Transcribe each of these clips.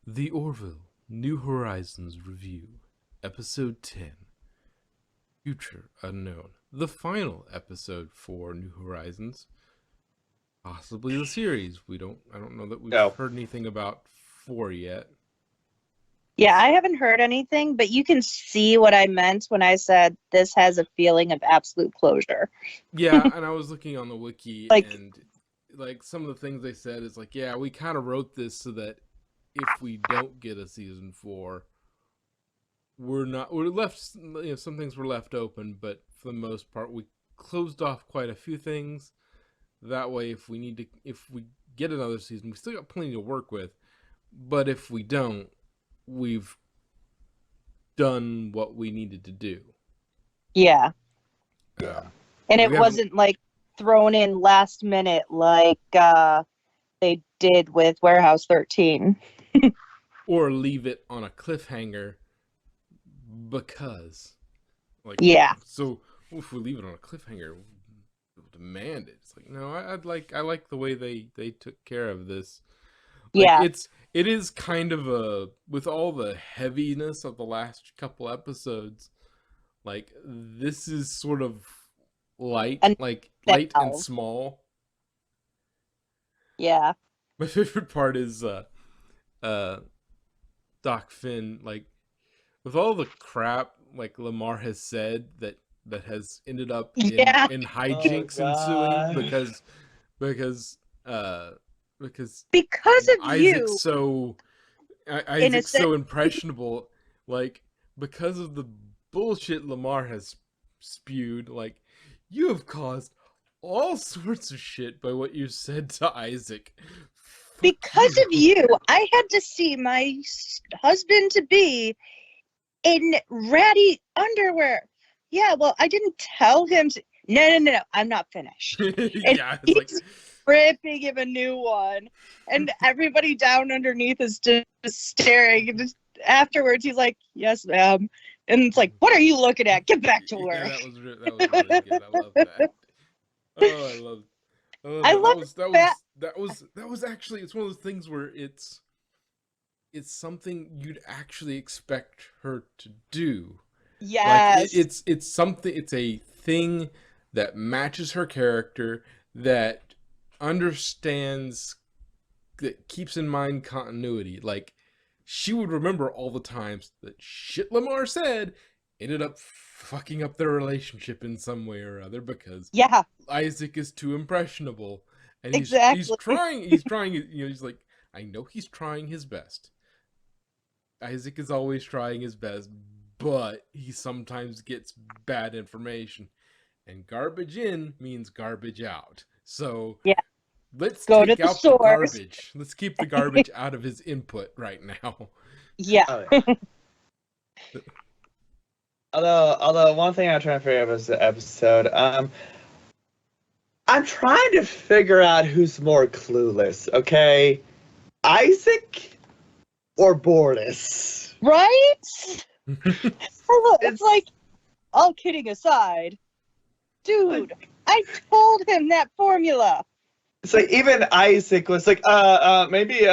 The Orville New Horizons Review, Episode 10, Future Unknown. The final episode for New Horizons. Possibly the series. I don't know that we've No. heard anything about 4 yet. Yeah, I haven't heard anything, but you can see what I meant when I said this has a feeling of absolute closure. Yeah, and I was looking on the wiki Like- and some of the things they said is yeah, we kind of wrote this so that if we don't get a season 4, we're left, some things were left open, but for the most part we closed off quite a few things. That way if we get another season, we still got plenty to work with, but if we don't, we've done what we needed to do. Yeah. Yeah. And it wasn't like thrown in last minute like they did with Warehouse 13. Or leave it on a cliffhanger because Yeah. So if we leave it on a cliffhanger, we'll demand it. It's no, I like the way they took care of this. Yeah. It is kind of with all the heaviness of the last couple episodes, this is sort of light and small. Yeah. My favorite part is Doc Finn, with all the crap Lamar has said that has ended up in hijinks ensuing because of Isaac's you. Isaac's so impressionable, because of the bullshit Lamar has spewed, you have caused all sorts of shit by what you said to Isaac. Because of you, I had to see my husband-to-be in ratty underwear. Yeah, well, I didn't tell him to... No, I'm not finished. Yeah, he's ripping him a new one, and everybody down underneath is just staring. And just afterwards, he's like, "Yes, ma'am," and it's like, "What are you looking at? Get back to work." Yeah, that was really good. I love that. Oh, I love. That was actually, it's one of those things where it's something you'd actually expect her to do. Yes. It's something. It's a thing that matches her character, that understands, that keeps in mind continuity. She would remember all the times that shit Lamar said ended up fucking up their relationship in some way or other because Isaac is too impressionable, and he's trying. He's like, I know he's trying his best. Isaac is always trying his best, but he sometimes gets bad information, and garbage in means garbage out. So let's take out the garbage. Let's keep the garbage out of his input right now. Yeah. Although one thing I'm trying to figure out was the episode. I'm trying to figure out who's more clueless. Okay, Isaac or Boris? Right? It's like, all kidding aside, dude, I told him that formula. It's like even Isaac was like, maybe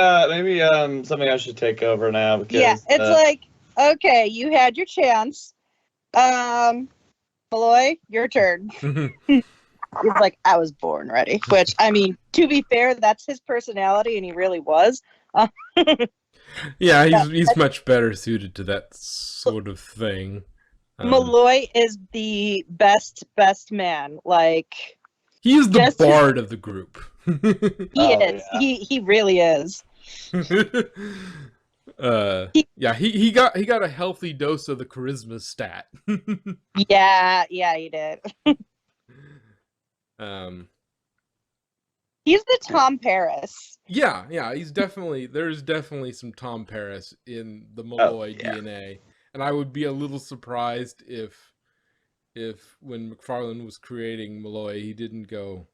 something I should take over now. Because, it's like, okay, you had your chance. Malloy, your turn. He's like, I was born ready. Which, I mean, to be fair, that's his personality, and he really was. Yeah, he's much better suited to that sort of thing. Malloy is the best man. He is the bard of the group. He is. Yeah. He really is. He got a healthy dose of the charisma stat. Yeah, he did. He's the Tom Paris. Yeah, there's definitely some Tom Paris in the Malloy DNA. And I would be a little surprised if when McFarlane was creating Malloy, he didn't go,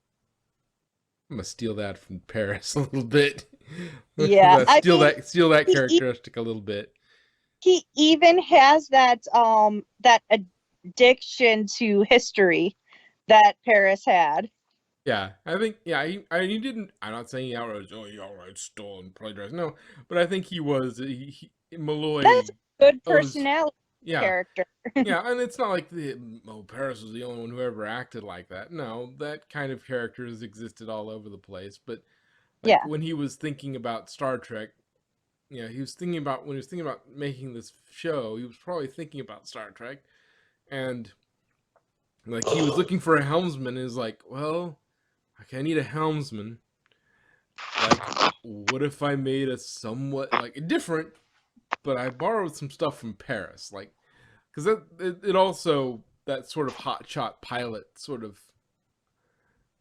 I'm gonna steal that from Paris a little bit. Yeah, steal that characteristic a little bit. He even has that addiction to history that Paris had. Yeah, I think he didn't. I'm not saying he outright. Oh, he outright stole and plagiarized. No, but I think he was. That's Malloy a good owes. personality Yeah, character. yeah, and it's not like Paris was the only one who ever acted like that. No, that kind of character has existed all over the place. But like Yeah. when he was thinking about Star Trek, he was thinking about when he was thinking about making this show, he was probably thinking about Star Trek, and like he was looking for a helmsman. And is like, well, okay, I need a helmsman. Like, what if I made a somewhat like different, but I borrowed some stuff from Paris, like because it also that sort of hotshot pilot sort of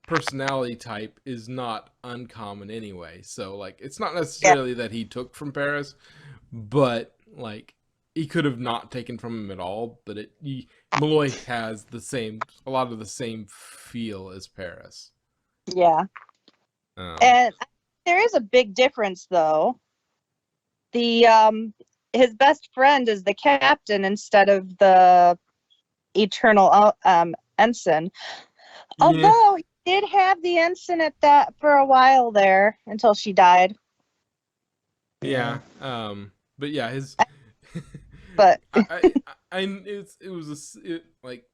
personality type is not uncommon anyway. So like, it's not Yeah. necessarily that he took from Paris, but like he could have not taken from him at all. But Malloy has a lot of the same feel as Paris. Yeah. And there is a big difference, though. His best friend is the captain instead of the eternal ensign. Yeah. Although he did have the ensign at that for a while there until she died. Yeah. But yeah, his. But like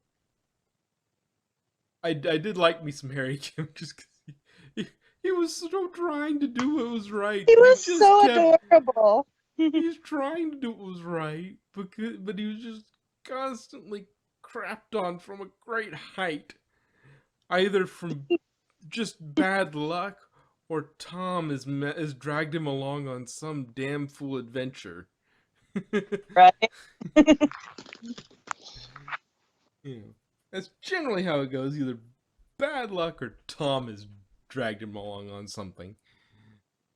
I did like me some Harry Kim just because he was so trying to do what was right. he But was just so kept, adorable. He's trying to do what was right, but he was just constantly crapped on from a great height, either from just bad luck or Tom has dragged him along on some damn fool adventure. Right? That's generally how it goes. Either bad luck or Tom has dragged him along on something.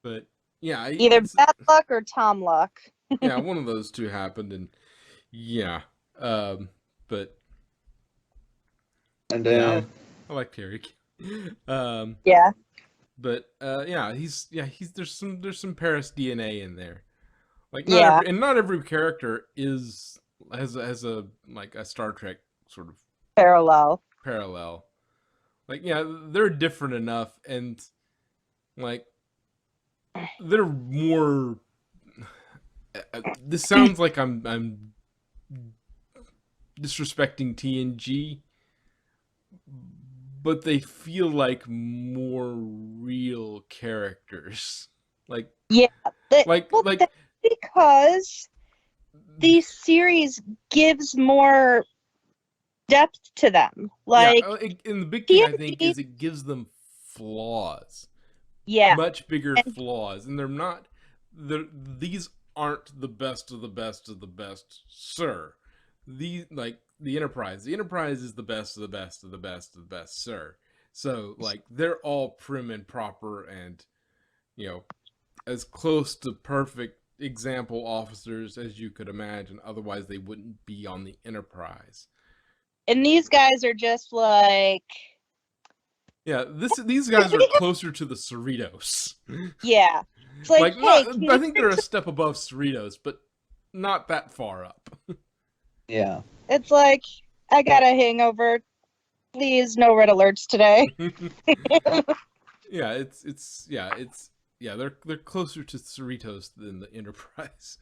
But yeah, Either bad luck or Tom luck. Yeah, one of those two happened, and yeah, but And yeah, I like Terry. Yeah. But yeah, he's there's some Paris DNA in there. Like Yeah. not every character has a like a Star Trek sort of Parallel. Like yeah, they're different enough, and like they're more. This sounds like I'm disrespecting TNG, but they feel like more real characters. Like Yeah. like That's because the series gives more depth to them. Like in the big thing, I think, TNG is it gives them flaws. Yeah. Much bigger And flaws, and these aren't the best of the best of the best, sir. The Enterprise is the best of the best of the best of the best, sir. So like they're all prim and proper, and as close to perfect example officers as you could imagine. Otherwise, they wouldn't be on the Enterprise. And these guys are just like, yeah, these guys are closer to the Cerritos. Yeah, it's like, hey, I think they're a step above Cerritos, but not that far up. Yeah. It's like, I got a hangover. Please, no red alerts today. Yeah, they're closer to Cerritos than the Enterprise.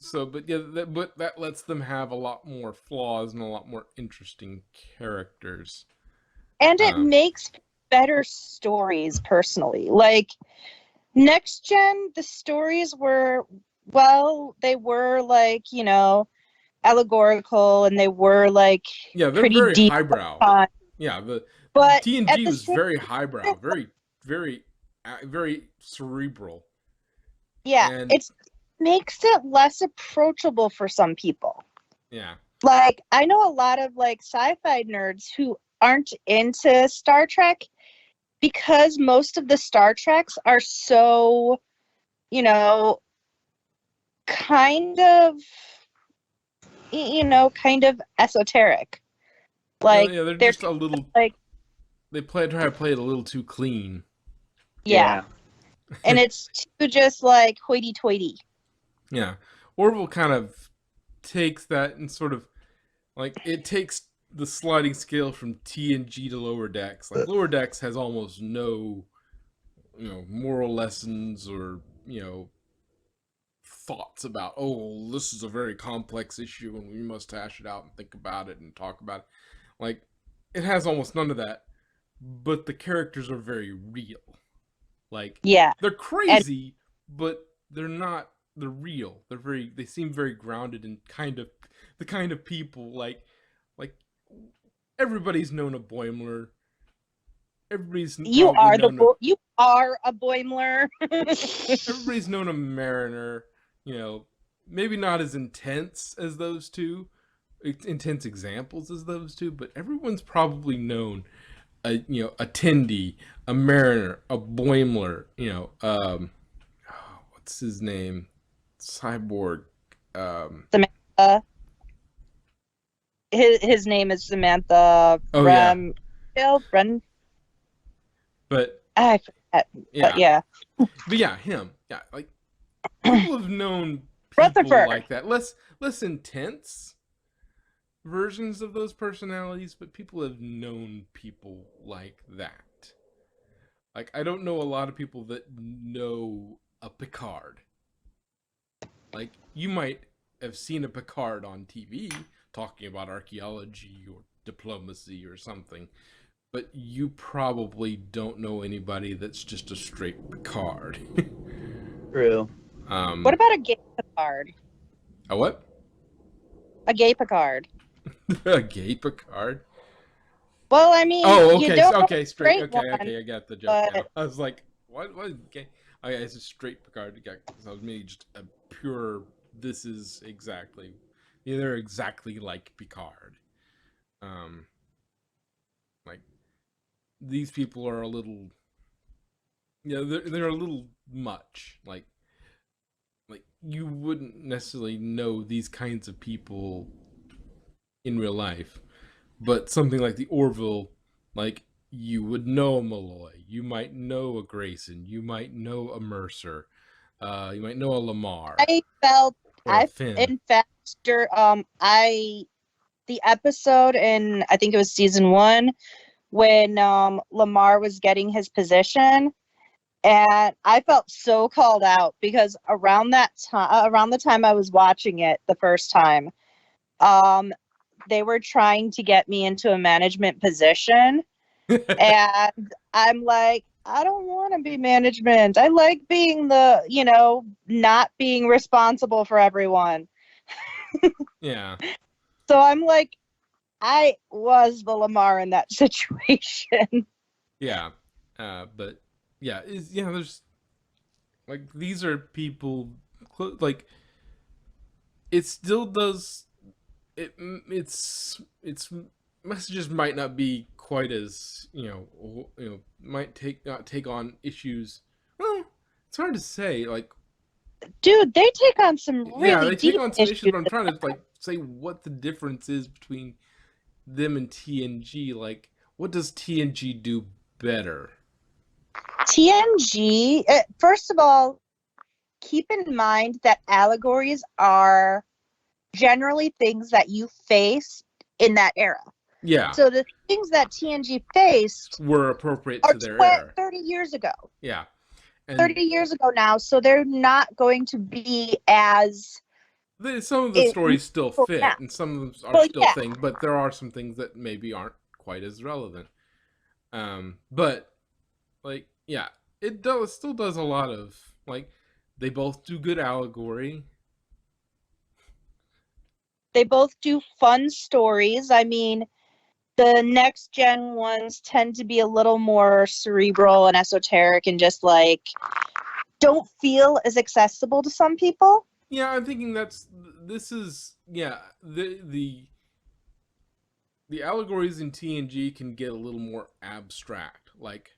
So, but yeah, that lets them have a lot more flaws and a lot more interesting characters. And it makes better stories, personally. Like, Next Gen, the stories were, they were like, allegorical, and they were like, they're pretty very deep. highbrow. Yeah, But TNG was very highbrow, very, very, very cerebral. Yeah, and it makes it less approachable for some people. Yeah. Like, I know a lot of like sci-fi nerds who aren't into Star Trek because most of the Star Treks are so, kind of esoteric. Like, they're just a little like, they try to play it a little too clean. Yeah. And it's too just like hoity-toity. Yeah. Orville kind of takes that and sort of like it takes the sliding scale from TNG to Lower Decks. Like Lower Decks has almost no, moral lessons or thoughts about, oh, this is a very complex issue and we must hash it out and think about it and talk about it. Like, it has almost none of that, but the characters are very real. Like, Yeah. they're And crazy, but they're real. They seem very grounded and the kind of people, like everybody's known a Boimler. Everybody's you probably are known a you are a Boimler. everybody's known a Mariner. Maybe not as intense as those two, intense examples as those two, but everyone's probably known a Tindy, a Mariner, a Boimler. What's his name? Cyborg. Samantha. His name is Samantha Oh yeah, Bren. but I forget. yeah, Yeah. but yeah, him. Yeah, like people have known people Rutherford. like that. Less intense versions of those personalities, but people have known people like that. Like, I don't know a lot of people that know a Picard. Like, you might have seen a Picard on TV talking about archaeology or diplomacy or something, but you probably don't know anybody that's just a straight Picard. True. What about a gay Picard? A what? A gay Picard. A gay Picard? Well, I mean, Oh, you okay, don't know okay, a straight. straight Okay, one, okay, I got the joke now. but I was like, what? Okay, okay, it's a straight Picard. So I was maybe just a pure. This is exactly. Yeah, they're exactly like Picard. Um, like these people are a little. They're a little much. Like you wouldn't necessarily know these kinds of people in real life, but something like the Orville, like you would know a Malloy, you might know a Grayson, you might know a Mercer, you might know a Lamar or a Finn. in fact, the episode in, I think it was season 1, when Lamar was getting his position, and I felt so called out because around the time I was watching it the first time, they were trying to get me into a management position, and I'm like, I don't want to be management. I like being not being responsible for everyone. Yeah, So I'm like, I was the Lamar in that situation. yeah, but yeah, there's like these are people like it still does it's messages might not be quite as might not take on issues. Well, it's hard to say. Like, Dude, they take on some yeah, really they take deep on some issues, issues. but I'm trying to like say what the difference is between them and TNG. Like, what does TNG do better? TNG, first of all, keep in mind that allegories are generally things that you face in that era. Yeah, So the things that TNG faced were appropriate are to their era. 30 years ago. Yeah, and 30 years ago now, so they're not going to be as some of the stories still fit, now. and some of them are Well, still yeah. things, but there are some things that maybe aren't quite as relevant. But like, yeah, still does a lot of like they both do good allegory. They both do fun stories. I mean, the next gen ones tend to be a little more cerebral and esoteric and just like don't feel as accessible to some people. Yeah, I'm thinking this is the allegories in TNG can get a little more abstract. Like,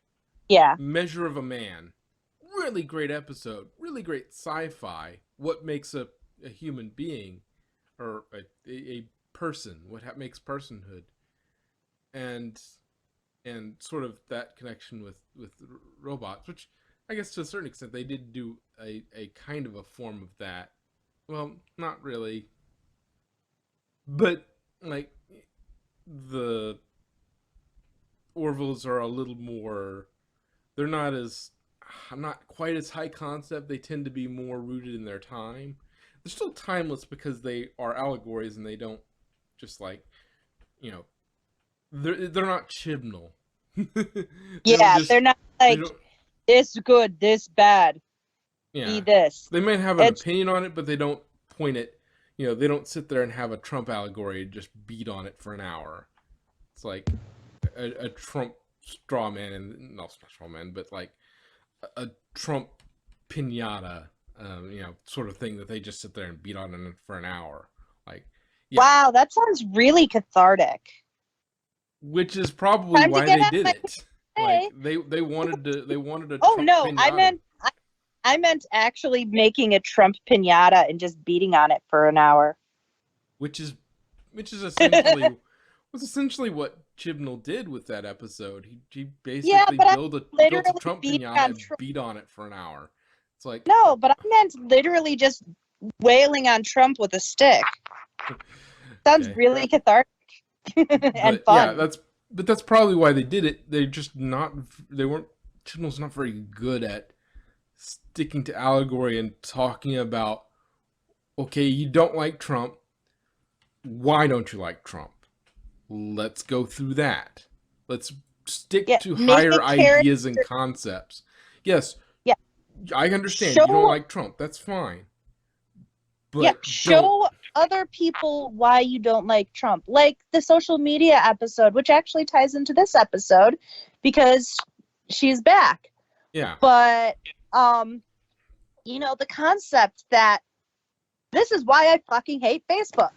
Yeah. Measure of a Man, really great episode, really great sci-fi. What makes a human being or a person? What makes personhood? And sort of that connection with robots, which I guess to a certain extent they did do a kind of a form of that. Well, not really, but like the Orvilles are a little more. They're not quite as high concept. They tend to be more rooted in their time. They're still timeless because they are allegories and they don't just like, you know, they're not Chibnall. They don't Yeah, just they're not they like don't this good, this bad, be yeah. this. They might have an It's opinion on it, but they don't point it. They don't sit there and have a Trump allegory and just beat on it for an hour. It's like a Trump straw man, and not straw man, but like a Trump pinata, sort of thing that they just sit there and beat on it for an hour. Like, yeah, wow, that sounds really cathartic. which is probably Time to why get they out did my it. way. Like they wanted a Oh Trump no, pinata, I meant actually making a Trump pinata and just beating on it for an hour. which is essentially was essentially what Chibnall did with that episode. He Yeah, basically but I built a literally Trump beat pinata on and Trump. beat on it for an hour. It's like No, but I meant literally just wailing on Trump with a stick. Sounds okay. really cathartic and But yeah, fun. that's probably why they did it. They weren't Chibnall's not very good at sticking to allegory and talking about, okay, you don't like Trump. Why don't you like Trump? Let's go through that. Let's stick Yeah, to make a higher character. ideas and concepts. Yes, Yeah, I understand you don't show. like Trump. That's fine. Yeah, But don't. show other people why you don't like Trump. Like the social media episode, which actually ties into this episode because she's back. Yeah. But the concept that this is why I fucking hate Facebook.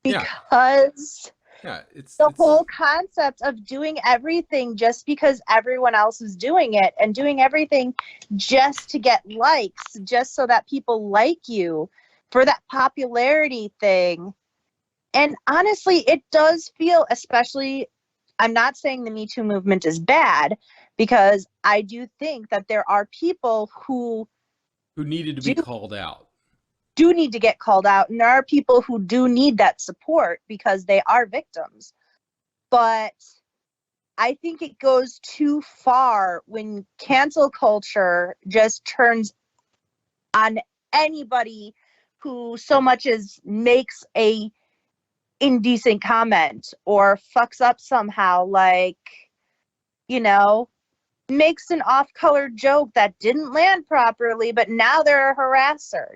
Yeah. Because Yeah. It's the whole concept of doing everything just because everyone else is doing it and doing everything just to get likes, just so that people like you for that popularity thing. And honestly, it does feel, especially, I'm not saying the Me Too movement is bad, because I do think that there are people who needed to be called out. do need to get called out, and there are people who do need that support because they are victims. But I think it goes too far when cancel culture just turns on anybody who so much as makes a indecent comment or fucks up somehow, like, makes an off-color joke that didn't land properly, but now they're a harasser,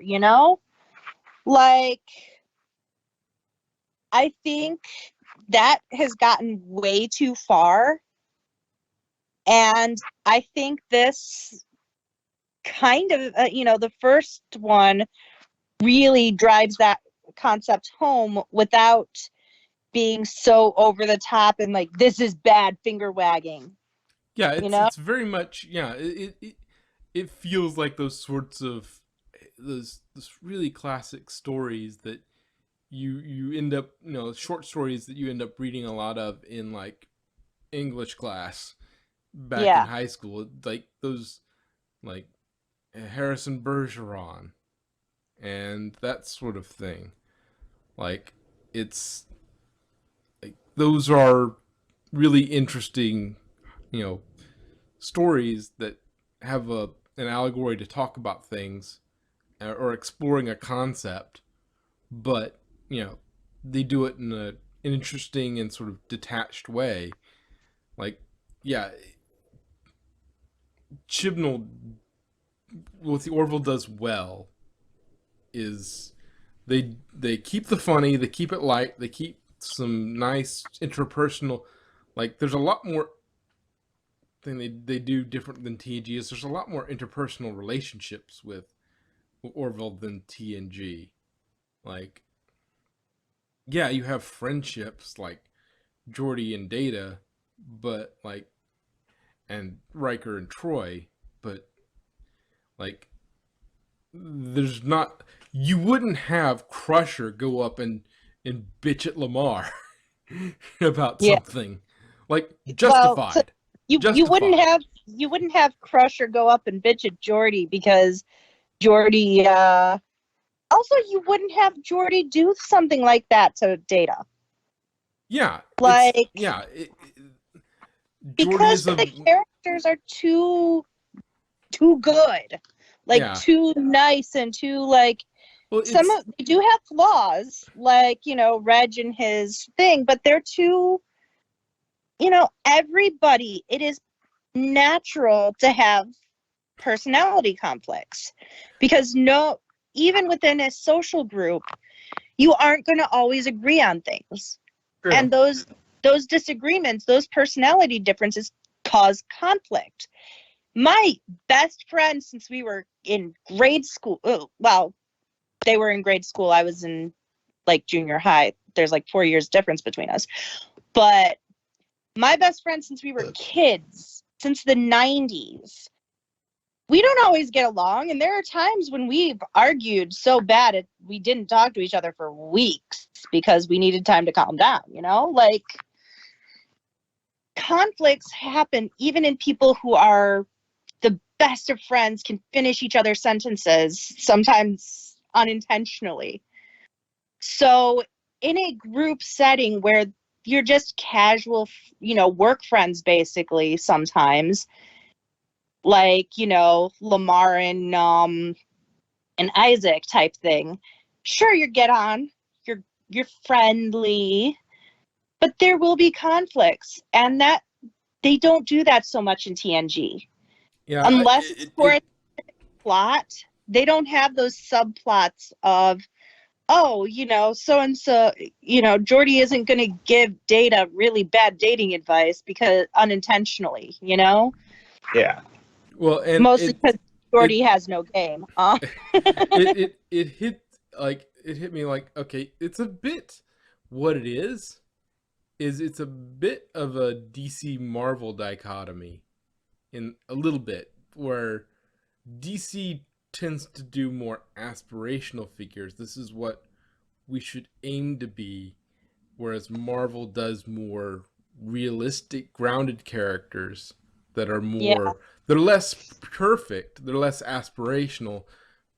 Like, I think that has gotten way too far. And I think this kind of, the first one really drives that concept home without being so over the top and like, this is bad finger wagging. Yeah, it's very much, yeah, it feels like those sorts of those really classic stories that you end up, short stories that you end up reading a lot of in like English class back in Yeah. high school, like those, like Harrison Bergeron and that sort of thing. Like, it's like those are really interesting, stories that have an allegory to talk about things or exploring a concept, but they do it in an interesting and sort of detached way. Like, yeah, Chibnall, what the Orville does well is they keep the funny, they keep it light, they keep some nice interpersonal. Like, there's a lot more thing they do different than TNG is there's a lot more interpersonal relationships with Orville than TNG. Like, yeah, you have friendships like Geordi and Data, but like, and Riker and Troy, but like, there's not. You wouldn't have Crusher go up and bitch at Lamar about Yeah. something like justified. Well, you wouldn't have Crusher go up and bitch at Geordi because Geordi. Also, you wouldn't have Geordi do something like that to Data. Yeah, it's Like, yeah. Jordy because is a the characters are too good, like yeah. too nice and too like Well, some it's of they do have flaws, like Reg and his thing, but they're too everybody. It is natural to have personality conflicts because no, even within a social group, you aren't going to always agree on things, True. and those disagreements, those personality differences cause conflict. My best friend since we were in grade school, well, they were in grade school, I was in like junior high, there's like 4 years difference between us, but my best friend since we were kids, since the 90s, we don't always get along, and there are times when we've argued so bad we didn't talk to each other for weeks because we needed time to calm down, like conflicts happen even in people who are the best of friends, can finish each other's sentences, sometimes unintentionally. So in a group setting where you're just casual, work friends basically sometimes, like, Lamar and Isaac type thing. Sure, you get on, you're friendly, but there will be conflicts, and that they don't do that so much in TNG. yeah. Unless it's for a plot, they don't have those subplots of, oh, so and so, Jordy isn't going to give Data really bad dating advice because unintentionally, Yeah. Well, and mostly because it Jordy has no game. it hit it hit me like, okay, it's a bit what it is it's a bit of a DC Marvel dichotomy in a little bit, where DC tends to do more aspirational figures. This is what we should aim to be, whereas Marvel does more realistic, grounded characters that are Yeah, more, they're less perfect, they're less aspirational,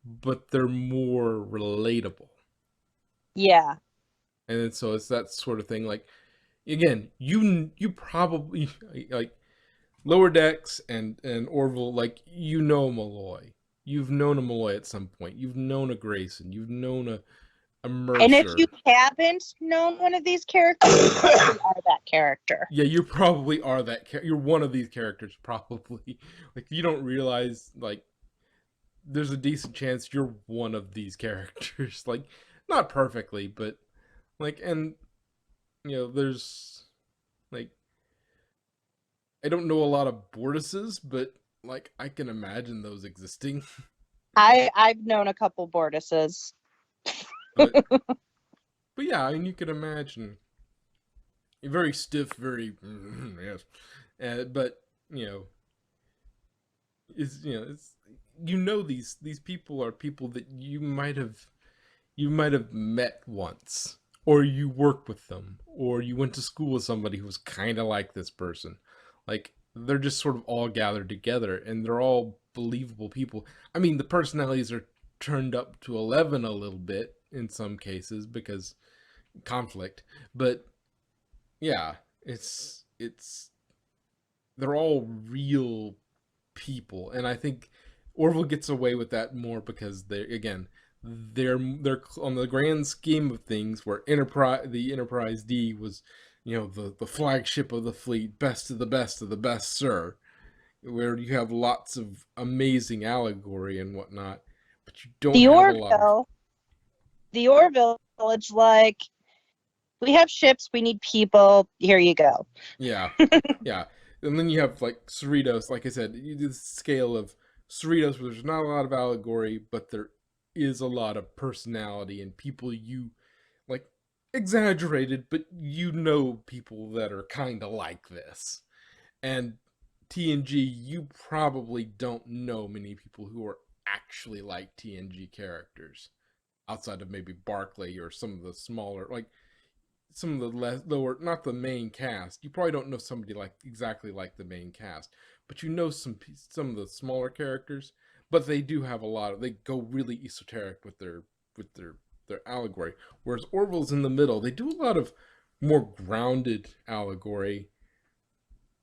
but they're more relatable. yeah. And so it's that sort of thing. Like, again, you probably like Lower Decks and Orville, like, Malloy. You've known a Malloy at some point. You've known a Grayson. You've known a And if you Mercer. haven't known one of these characters, you probably are that character. Yeah, you probably are that. You're one of these characters, probably. Like, you don't realize, like, there's a decent chance you're one of these characters. Like, not perfectly, but like, and there's like, I don't know a lot of Bortuses, but like, I can imagine those existing. I've known a couple Bortuses. but but yeah, I mean, you can imagine very stiff, very yes, but it's these people are people that you might have met once, or you work with them, or you went to school with somebody who was kind of like this person. Like, they're just sort of all gathered together, and they're all believable people. I mean, the personalities are turned up to 11 a little bit in some cases because conflict, but yeah, it's they're all real people, and I think Orville gets away with that more because they're on the grand scheme of things, where the Enterprise D was, the flagship of the fleet, best of the best of the best, sir, where you have lots of amazing allegory and whatnot, but you don't The have a lot of Orville, the Orville village, like, we have ships, we need people, here you go. yeah, yeah. And then you have like Cerritos, like I said, you do the scale of Cerritos, where there's not a lot of allegory, but there is a lot of personality and people you like, exaggerated, but people that are kind of like this. And TNG, you probably don't know many people who are actually like TNG characters, outside of maybe Barclay or some of the smaller, like some of the lower, not the main cast. You probably don't know somebody like exactly like the main cast, but you know some of the smaller characters. But they do have a lot of, they go really esoteric with their allegory. Whereas Orville's in the middle. They do a lot of more grounded allegory,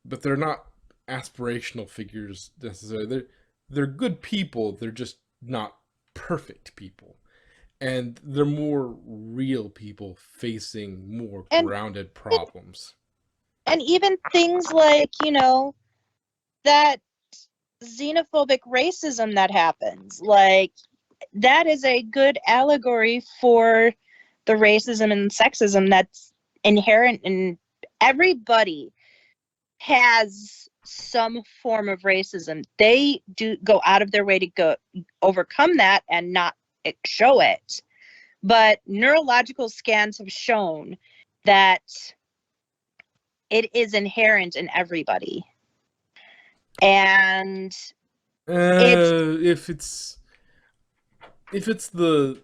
but they're not aspirational figures necessarily. They're good people. They're just not perfect people, and they're more real people facing more And grounded problems. and even things like, that xenophobic racism that happens, like that is a good allegory for the racism and sexism that's inherent in everybody. Has some form of racism. They do go out of their way to go overcome that and not show it. But neurological scans have shown that it is inherent in everybody. And If it's the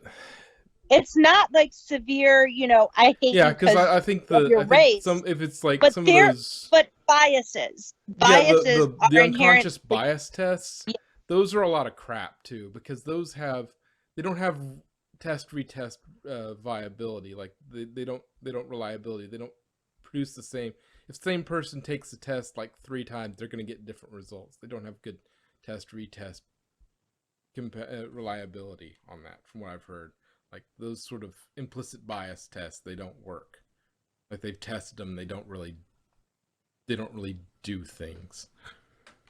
it's not like severe, I hate you because I think of your race, if it's like but some of those biases the are unconscious inherent. bias tests, those are a lot of crap too, because they don't have test retest viability. Like they don't reliability. They don't produce the same. If the same person takes the test like 3 times, they're going to get different results. They don't have good test retest reliability on that, from what I've heard. Like those sort of implicit bias tests, they don't work. Like they've tested them, they don't really do things.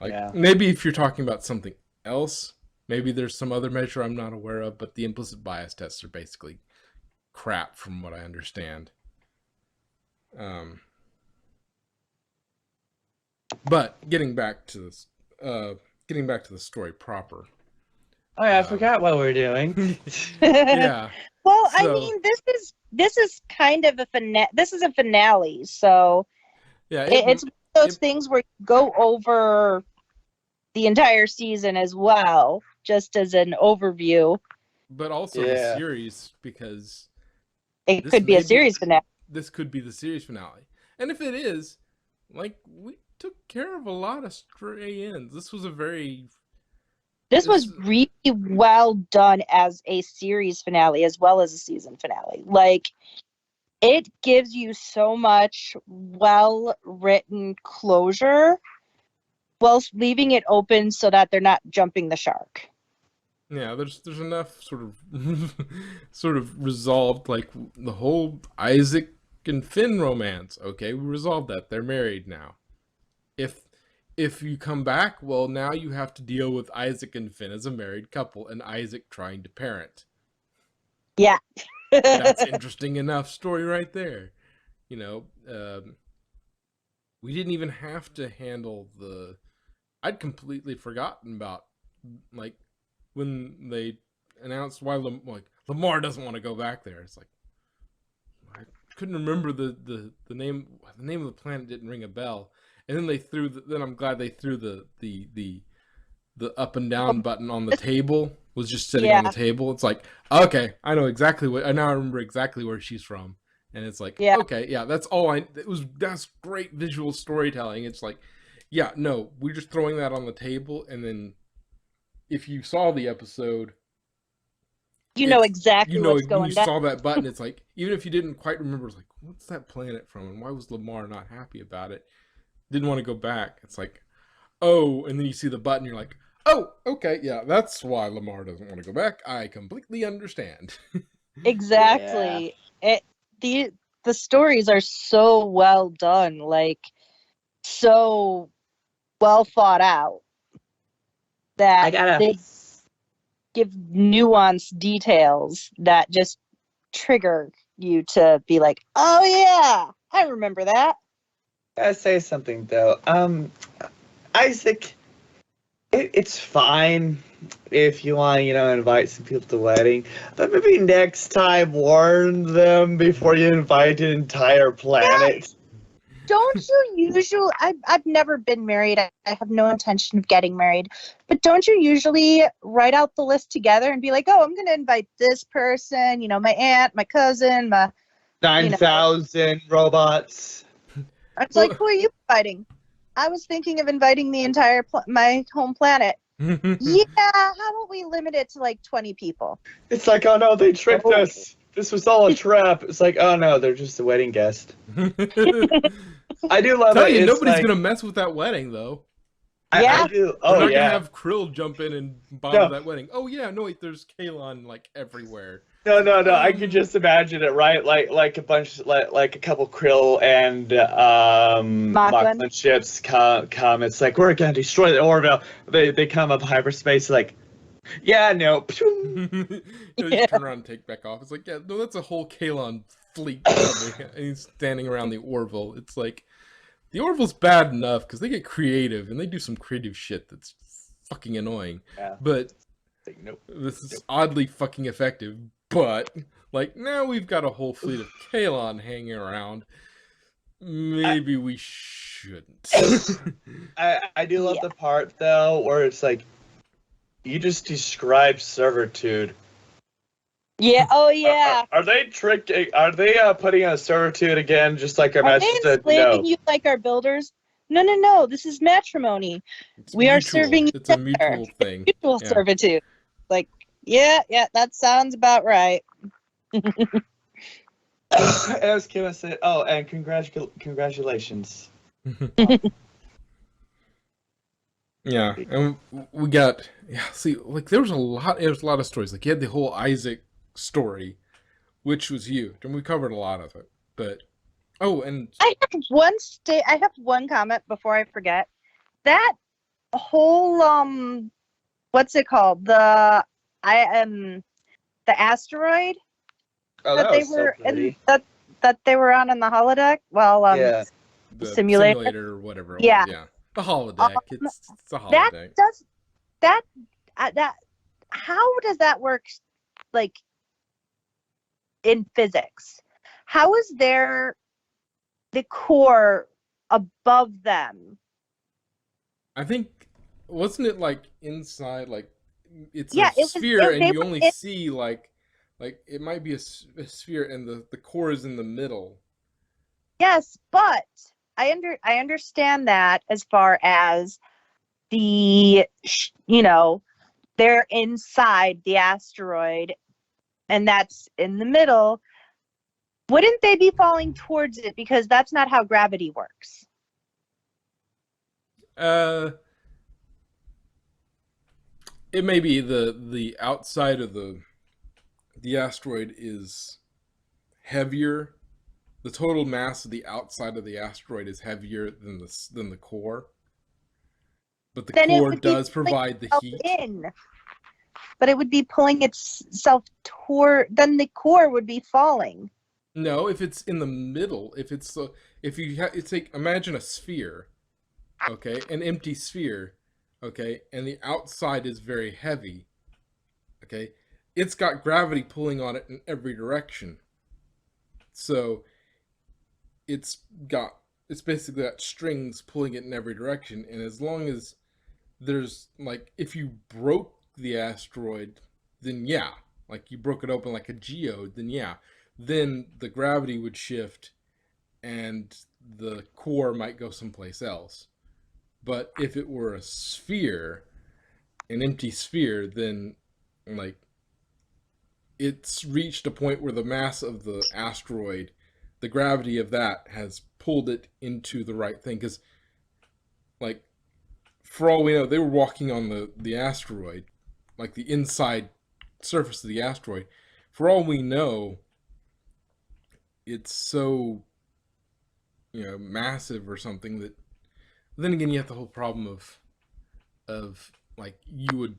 Like maybe if you're talking about something else, maybe there's some other measure I'm not aware of, but the implicit bias tests are basically crap from what I understand. But getting back to the story proper. Oh yeah, I forgot what we're doing. Yeah. Well, I mean, this is kind of this is a finale, so yeah, it's one of those things where you go over the entire season as well, just as an overview. But also the series, because it could be a series finale. This could be the series finale, and if it is, like, we took care of a lot of stray ends. This was really well done as a series finale as well as a season finale. Like, it gives you so much well-written closure whilst leaving it open so that they're not jumping the shark. Yeah, there's enough sort of resolved, like the whole Isaac and Finn romance. Okay, we resolved that. They're married now. If you come back, well, now you have to deal with Isaac and Finn as a married couple, and Isaac trying to parent. Yeah. That's interesting enough story right there. We didn't even have to handle I'd completely forgotten about, like, when they announced why Lamar doesn't want to go back there. It's like, I couldn't remember the name. The name of the planet didn't ring a bell. And then then I'm glad they threw the up and down button on the table, was just sitting on the table. It's like, okay, I know exactly I remember exactly where she's from. And it's like, okay, yeah, that's great visual storytelling. It's like, yeah, no, we're just throwing that on the table, and then if you saw the episode, you know exactly what's going down. You saw that button, it's like, even if you didn't quite remember, it's like, what's that planet from, and why was Lamar not happy about it? Didn't want to go back. It's like, oh, and then you see the button, you're like, oh, okay, yeah, that's why Lamar doesn't want to go back. I completely understand. Exactly. The stories are so well done, like, so well thought out, that they give nuanced details that just trigger you to be like, oh yeah, I remember that. Gotta say something though. Isaac, it's fine if you want, invite some people to the wedding, but maybe next time warn them before you invite an entire planet. Don't you usually? I've never been married. I have no intention of getting married. But don't you usually write out the list together and be like, oh, I'm going to invite this person, my aunt, my cousin, my 9,000 robots. It's like, who are you inviting? I was thinking of inviting the entire my home planet. Yeah, how about we limit it to like 20 people? It's like, oh no, they tricked us. this was all a trap. It's like, oh no, they're just a wedding guest. I do love Tell it. you, It's nobody's like, gonna mess with that wedding though. Yeah. I do. They're Oh not yeah. gonna have Krill jump in and bomb No. that wedding. Oh yeah, no wait, there's Kalon like everywhere. No, It's like, no, no. I could just imagine it, right? Like a bunch, like a couple Krill and Mocklin. Mocklin ships come. It's like we're gonna destroy the Orville. They come up hyperspace, like, yeah, no. they just turn around and take back off. It's like, yeah, no, that's a whole Kalon fleet coming, and he's standing around the Orville. It's like the Orville's bad enough because they get creative and they do some creative shit that's fucking annoying. Yeah. But Like, nope. this is oddly fucking effective. But like now we've got a whole fleet of Kalon hanging around. Maybe we shouldn't. I do love the part though where it's like you just described servitude. Yeah. Oh yeah. Are they tricking? Are they putting on servitude again? Just like our Are they message said, enslaving no. you like our builders? No, no, no. This is matrimony. It's We are mutual. serving It's a each other. mutual thing. Mutual Yeah. servitude. Like, yeah, that sounds about right. As Kim said, oh, and congratulations. Yeah, and we got See, like there was a lot of stories. Like you had the whole Isaac story, which was huge, and we covered a lot of it. But and I have one comment before I forget. That whole what's it called? The asteroid Oh, that that they was so were pretty. that they were on in the holodeck. Well, Yeah. the simulator. or whatever. Yeah. Yeah. The holodeck. It's a That holodeck. does that how does that work, like, in physics? How is there the core above them? I think wasn't it like inside, like it's Yeah, a it was- sphere, and they you were only in- see like it might be a sphere, and the core is in the middle. Yes, but I understand that as far as the they're inside the asteroid and that's in the middle. Wouldn't they be falling towards it, because that's not how gravity works? It may be the outside of the asteroid is heavier. The total mass of the outside of the asteroid is heavier than the core. But the Then it core would be does provide the heat. But it would be pulling itself toward. Then the core would be falling. No, if it's in the middle, it's like, imagine a sphere, okay, an empty sphere, okay, and the outside is very heavy, okay. It's got gravity pulling on it in every direction, so it's basically got strings pulling it in every direction, and as long as there's, like, if you broke the asteroid, then yeah, like you broke it open like a geode, then yeah, then the gravity would shift and the core might go someplace else. But if it were a sphere, an empty sphere, then like it's reached a point where the mass of the asteroid, the gravity of that has pulled it into the right thing. Because like, for all we know, they were walking on the asteroid, like the inside surface of the asteroid. For all we know, it's so massive or something that. Then again, you have the whole problem of like the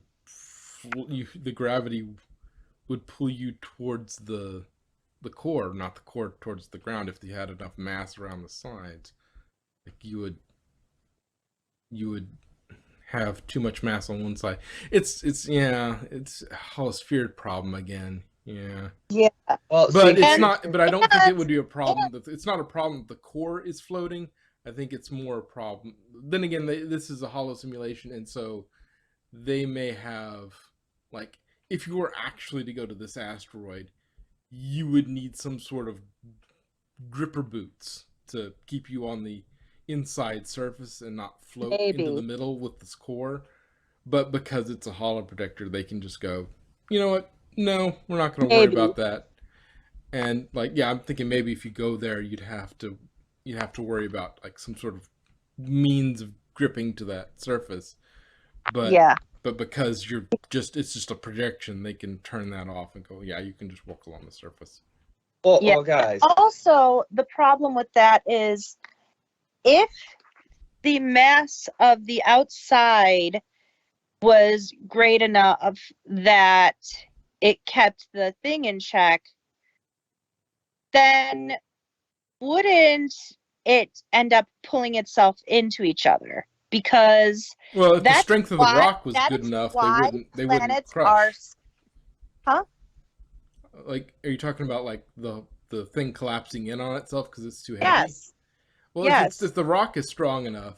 gravity would pull you towards the core, not the core towards the ground. If you had enough mass around the sides, like you would have too much mass on one side. It's a holosphere problem again. Yeah. Yeah. Well, But see, it's not. But I don't think it would be a problem. It's not a problem that the core is floating. I think it's more a problem. Then again, this is a hollow simulation, and so they may have, like, if you were actually to go to this asteroid, you would need some sort of gripper boots to keep you on the inside surface and not float into the middle with this core. But because it's a hollow protector, they can just go, you know what? No, we're not going to worry about that. And like, yeah, I'm thinking maybe if you go there, you'd have to worry about like some sort of means of gripping to that surface. But Yeah. because it's just a projection, they can turn that off and go, yeah, you can just walk along the surface. Yeah. Guys. Also, the problem with that is if the mass of the outside was great enough that it kept the thing in check, then wouldn't it end up pulling itself into each other? Because Well, if the that's strength of the why rock was good enough, why they wouldn't planets are, crush. huh? Like, are you talking about like the thing collapsing in on itself because it's too heavy? Yes. Well, Yes. if the rock is strong enough,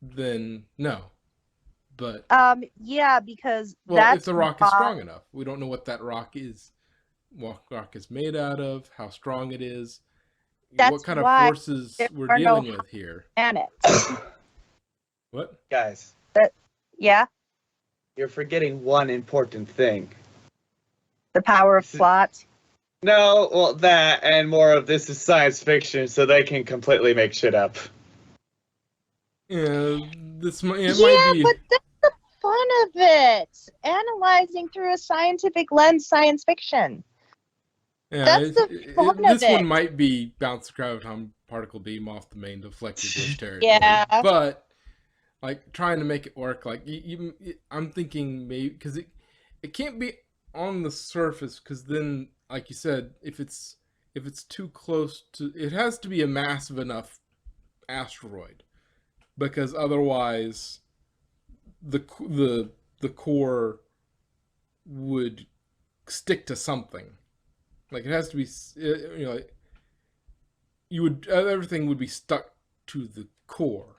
then no. But Yeah, because well, if that's the rock is why strong enough, we don't know what that rock is. What rock is made out of? How strong it is? What that's kind of why forces there we're are no dealing with here? planets. What? Guys, Yeah, you're forgetting one important thing. the power of plot. No, well, that and more of this is science fiction, so they can completely make shit up. Yeah, it might Yeah, be. but that's the fun of it. Analyzing through a scientific lens, science fiction. Yeah, That's the fun of this one it. might be bounce the graviton particle beam off the main deflector dish territory. Yeah. But like trying to make it work, like even I'm thinking maybe because it can't be on the surface because then, like you said, if it's too close to, it has to be a massive enough asteroid because otherwise the core would stick to something. Like it has to be, you know, everything would be stuck to the core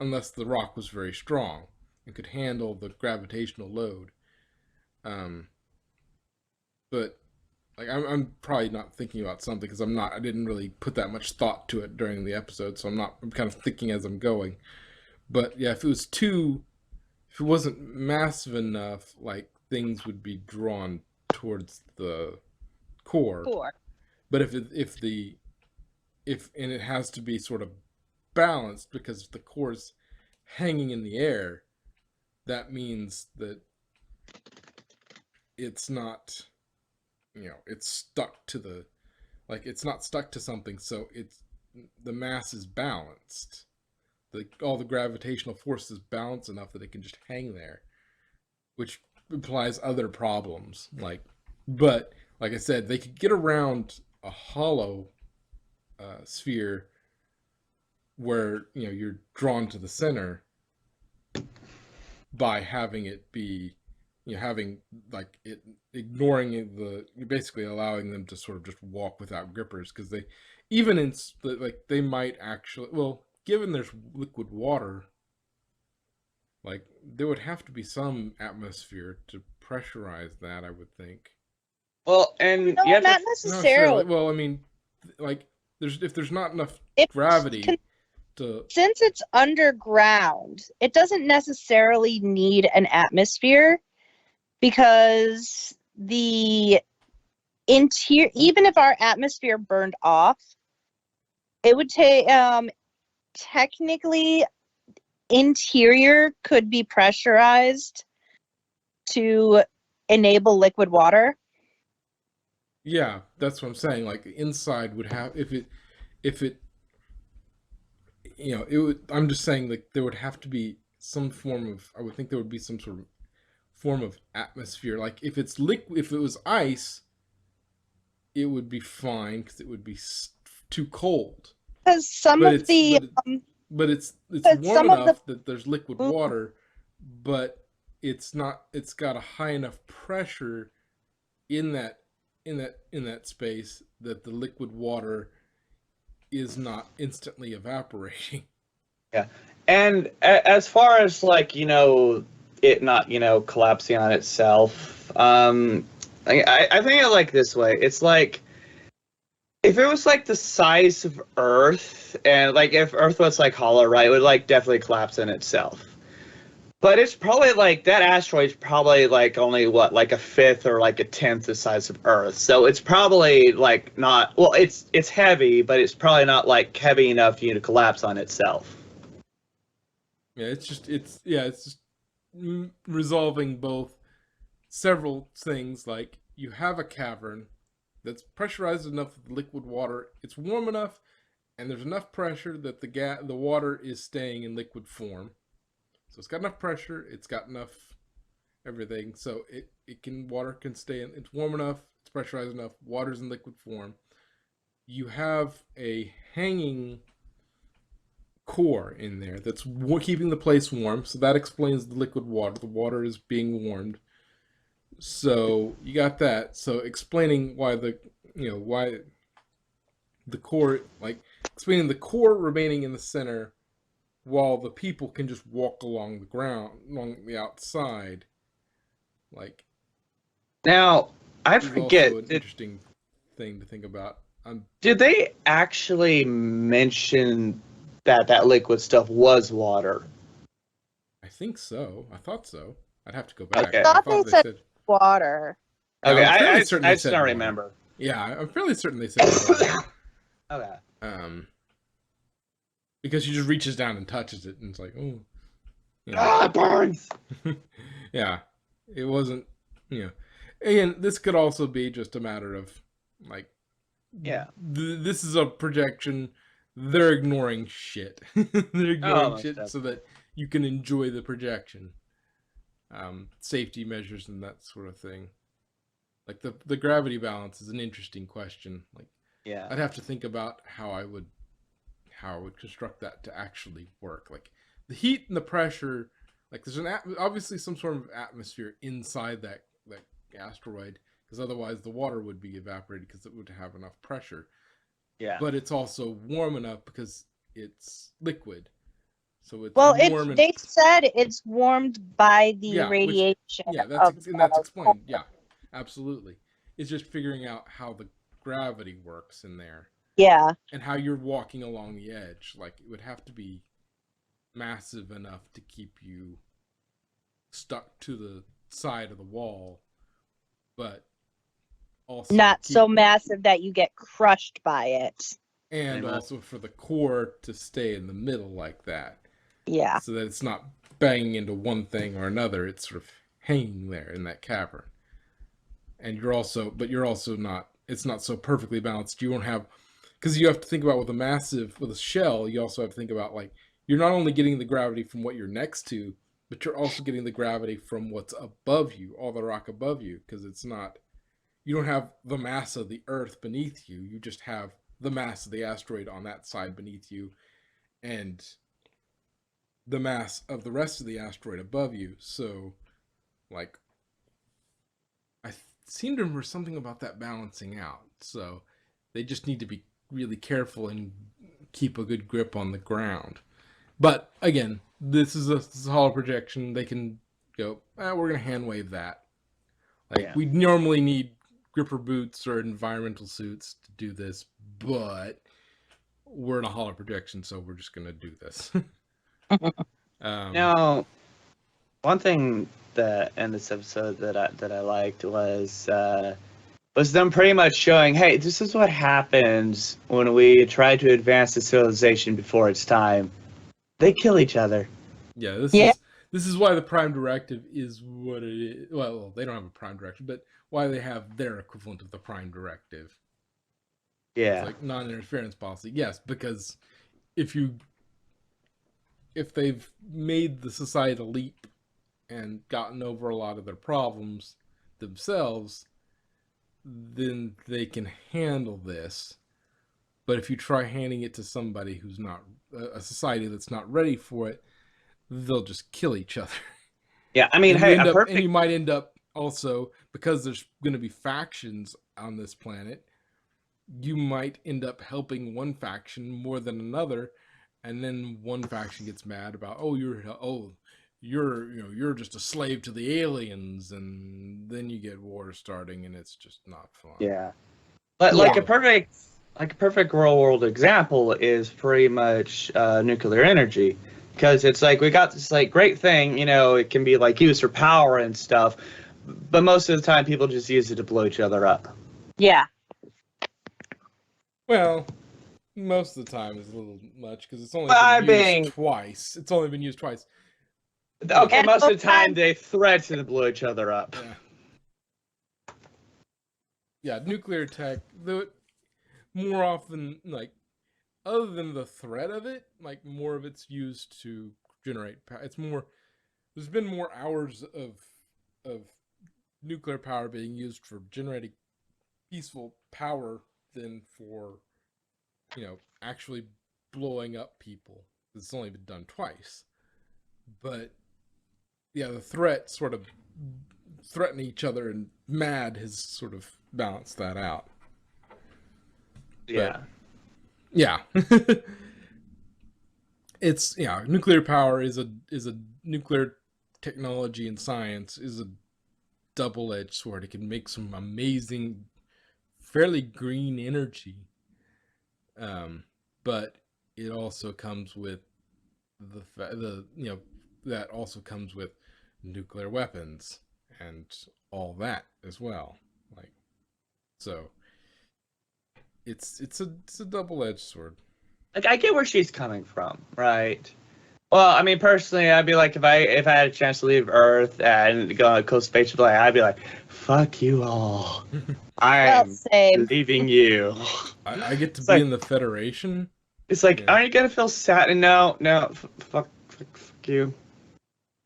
unless the rock was very strong and could handle the gravitational load. Um, but like I'm probably not thinking about something because I didn't really put that much thought to it during the episode, so I'm kind of thinking as I'm going. But yeah, if it wasn't massive enough, like things would be drawn towards the core. But if and it has to be sort of balanced because if the core's hanging in the air, that means that it's not, it's stuck to it's not stuck to something, so the mass is balanced. All the gravitational force is balanced enough that it can just hang there, which implies other problems. But like I said, they could get around a hollow sphere where you're drawn to the center by having it be having like it ignoring you're basically allowing them to sort of just walk without grippers because they even in like they might actually, well, given there's liquid water, like there would have to be some atmosphere to pressurize that, I would think. Well, and No, you have not to, necessarily. No, sure. Well, I mean, like if there's not enough It gravity to, since it's underground, it doesn't necessarily need an atmosphere because the interior, even if our atmosphere burned off, it would take technically interior could be pressurized to enable liquid water. yeah, that's what I'm saying. Like inside would have, if it it would, I'm just saying, like there would have to be some form of, I would think there would be some sort of form of atmosphere. Like if it's liquid, if it was ice, it would be fine because it would be too cold. Because some But of the but it's but warm some of the enough that there's liquid water, but it's not, it's got a high enough pressure in that space that the liquid water is not instantly evaporating. yeah. And as far as like it not collapsing on itself, I think it like this way. It's like if it was like the size of Earth, and like if Earth was like hollow, right, it would like definitely collapse in itself. But it's probably like that asteroid's probably like only what, like a fifth or like a tenth the size of Earth. So it's probably like not, well, it's heavy, but it's probably not like heavy enough for you to collapse on itself. Yeah, it's just resolving both several things. Like you have a cavern that's pressurized enough with liquid water. It's warm enough, and there's enough pressure that the water is staying in liquid form. So it's got enough pressure. It's got enough everything. So water can stay in. It's warm enough. It's pressurized enough. Water's in liquid form. You have a hanging core in there that's keeping the place warm. So that explains the liquid water. The water is being warmed. So you got that. So explaining why why the core, like explaining the core remaining in the center while the people can just walk along the ground, along the outside. Like, Now, I is also an forget, interesting thing to think about. did they actually mention that that liquid stuff was water? I think so. I thought so. I'd have to go back. Okay. I thought they said said. water. Yeah, Okay, I'm fairly certain I they just said don't water. remember. Yeah, I'm fairly certain they said water. Okay. Because she just reaches down and touches it, and it's like, oh, Ah, it burns! yeah, it wasn't, and this could also be just a matter of, like, Yeah. this is a projection. They're ignoring shit. They're ignoring shit definitely. so that you can enjoy the projection. Safety measures and that sort of thing. Like the gravity balance is an interesting question. Like, Yeah. I'd have to think about how I would construct that to actually work. Like the heat and the pressure, like there's obviously some sort of atmosphere inside that asteroid, because otherwise the water would be evaporated because it would have enough pressure. Yeah. But it's also warm enough because it's liquid. So it's Well, warm they said it's warmed by the radiation. that's explained. Yeah, absolutely. It's just figuring out how the gravity works in there. Yeah. And how you're walking along the edge. Like, it would have to be massive enough to keep you stuck to the side of the wall, but also not so massive that you get crushed by it. And also for the core to stay in the middle like that. Yeah. So that it's not banging into one thing or another. It's sort of hanging there in that cavern. And you're also not, it's not so perfectly balanced. You won't have, because you have to think about with a shell, you also have to think about, like, you're not only getting the gravity from what you're next to, but you're also getting the gravity from what's above you, all the rock above you, because you don't have the mass of the Earth beneath you. You just have the mass of the asteroid on that side beneath you, and the mass of the rest of the asteroid above you. So, like, I seem to remember something about that balancing out. So they just need to be really careful and keep a good grip on the ground. But again, this is a hollow projection. They can go, we're going to hand wave that. Like, we normally need gripper boots or environmental suits to do this, but we're in a hollow projection, so we're just going to do this. Now, one thing that in this episode that I liked was them pretty much showing, hey, this is what happens when we try to advance the civilization before its time. They kill each other. Yeah, this is why the Prime Directive is what it is. Well, they don't have a Prime Directive, but why they have their equivalent of the Prime Directive. Yeah. It's like non-interference policy. Yes, because if they've made the societal leap and gotten over a lot of their problems themselves, then they can handle this. But if you try handing it to somebody who's not, a society that's not ready for it, they'll just kill each other. Yeah, I mean, and you might end up also, because there's going to be factions on this planet, you might end up helping one faction more than another, and then one faction gets mad about, you're just a slave to the aliens, and then you get war starting, and it's just not fun. Yeah, but like a perfect real world example is pretty much nuclear energy. Because it's like we got this like great thing, it can be like used for power and stuff, but most of the time people just use it to blow each other up. Yeah. Well, most of the time is a little much because it's only I'm been being- used twice. It's only been used twice. Okay, And most of the most time times- they threaten to blow each other up. Yeah. Yeah, nuclear tech, though, more often, like, other than the threat of it, like, more of it's used to generate power. It's more, there's been more hours of nuclear power being used for generating peaceful power than for, actually blowing up people. It's only been done twice. But, yeah, the threat sort of threatening each other and mad has sort of balanced that out. Yeah. Yeah. It's nuclear power is a nuclear technology and science is a double-edged sword. It can make some amazing, fairly green energy. But it also comes with that also comes with nuclear weapons and all that as well. Like, so it's a double-edged sword. Like, I get where she's coming from, right? Well, I mean, personally, I'd be like, if I had a chance to leave Earth and go on a coast spaceship, like, I'd be like, fuck you all. I'm same. leaving you. I get to It's be like- in the Federation. It's like, Yeah. aren't you gonna feel sad? No, fuck you.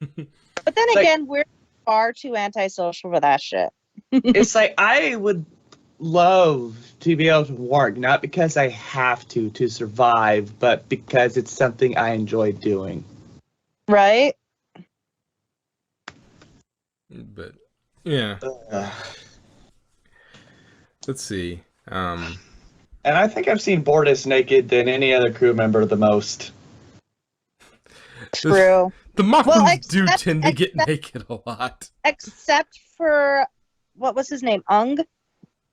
But then It's like- again, we're far too antisocial for that shit. It's like, I would love to be able to work, not because I have to survive, but because it's something I enjoy doing. Right? But yeah, Ugh. let's see. And I think I've seen Bortus naked than any other crew member the most. True. The Mothmans Well, do except- tend to get except- naked a lot. Except for, what was his name? Ung?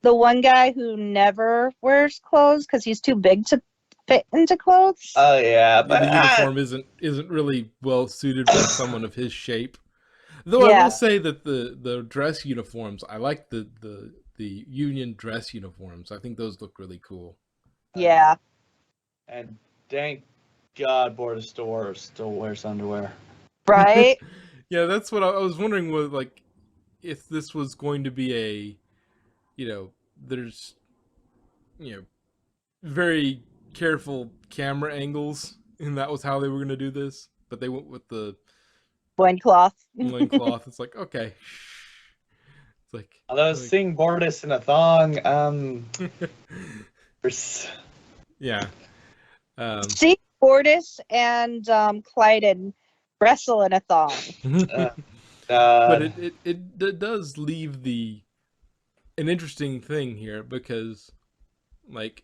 The one guy who never wears clothes because he's too big to fit into clothes. Oh yeah, The but uniform isn't really well suited for someone of his shape. Though I Yeah. will say that the dress uniforms, I like the union dress uniforms. I think those look really cool. Yeah. and thank God Bortus still wears underwear. Right? Yeah, that's what I was wondering, was like if this was going to be a, there's, very careful camera angles, and that was how they were going to do this. But they went with the Loincloth. loincloth. It's like, okay. It's like, Although seeing Bortus in a thong, yeah. See Fortis and Clyden wrestle in a thong. But it does leave an interesting thing here, because, like,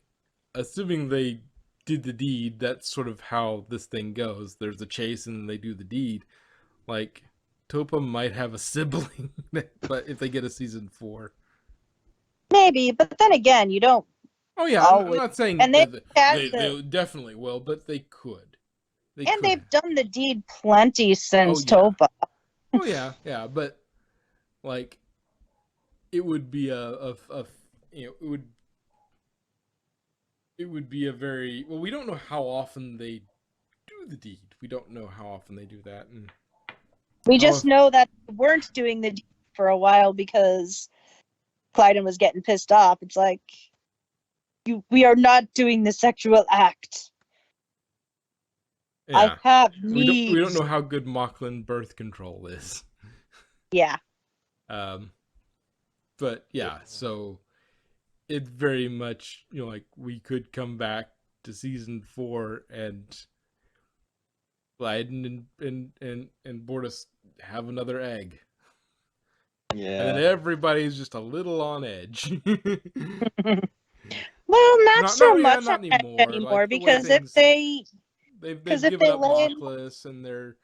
assuming they did the deed, that's sort of how this thing goes. There's a chase and they do the deed. Like, Topa might have a sibling, but if they get a season 4. Maybe, but then again, you don't. Oh yeah, I'm Always. not saying And they had the- definitely will, but they could. They And could. they've done the deed plenty since Oh, yeah. Topa. Oh yeah, but like, it would be it would be a very, well, we don't know how often they do the deed. We don't know how often they do that, and We just Oh. know that they weren't doing the deed for a while because Clyden was getting pissed off. It's like, we are not doing the sexual act. yeah, I have we needs. don't know how good Mocklin birth control is. Yeah. But yeah, so it very much, like, we could come back to season 4 and Blyden and Bortus have another egg, and then yeah. everybody's just a little on edge. Well, not so yeah, much not on edge anymore. anymore, Like, the way because if things- they They've 'Cause if given they up lay in- Mocklus, and they're,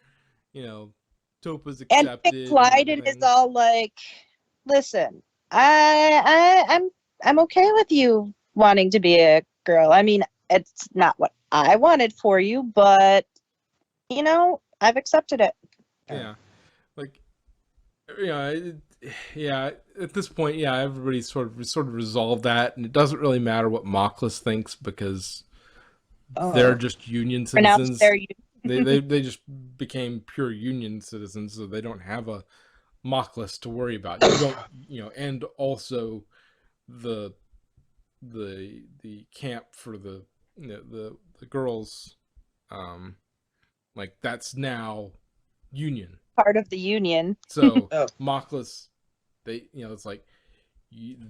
Topa's and accepted. Clyden is everything. all like, "Listen, I'm okay with you wanting to be a girl. I mean, it's not what I wanted for you, but I've accepted it. Yeah, like yeah. At this point, yeah, everybody's sort of resolved that, and it doesn't really matter what Mockless thinks because they're Oh, just Union Pronounced citizens. there. They just became pure Union citizens, so they don't have a Mockless to worry about. You don't, and also the the camp for the girls, um, like that's now Union. Part of the Union. So oh, Mockless, it's like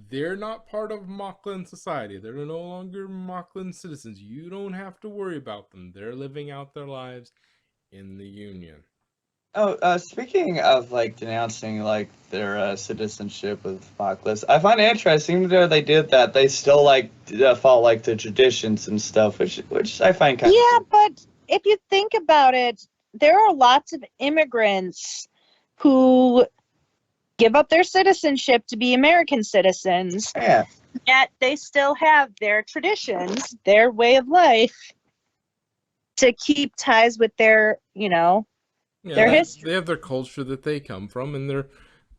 they're not part of Mocklin society. They're no longer Mocklin citizens. You don't have to worry about them. They're living out their lives in the Union. oh. Speaking of like denouncing like their citizenship with Fockless, I find it interesting. Even though they did that, they still like follow like the traditions and stuff, which I find kind Yeah, of but if you think about it, there are lots of immigrants who give up their citizenship to be American citizens, yeah. yet they still have their traditions, their way of life to keep ties with their, Yeah, their Yeah. history. they have their culture that they come from, and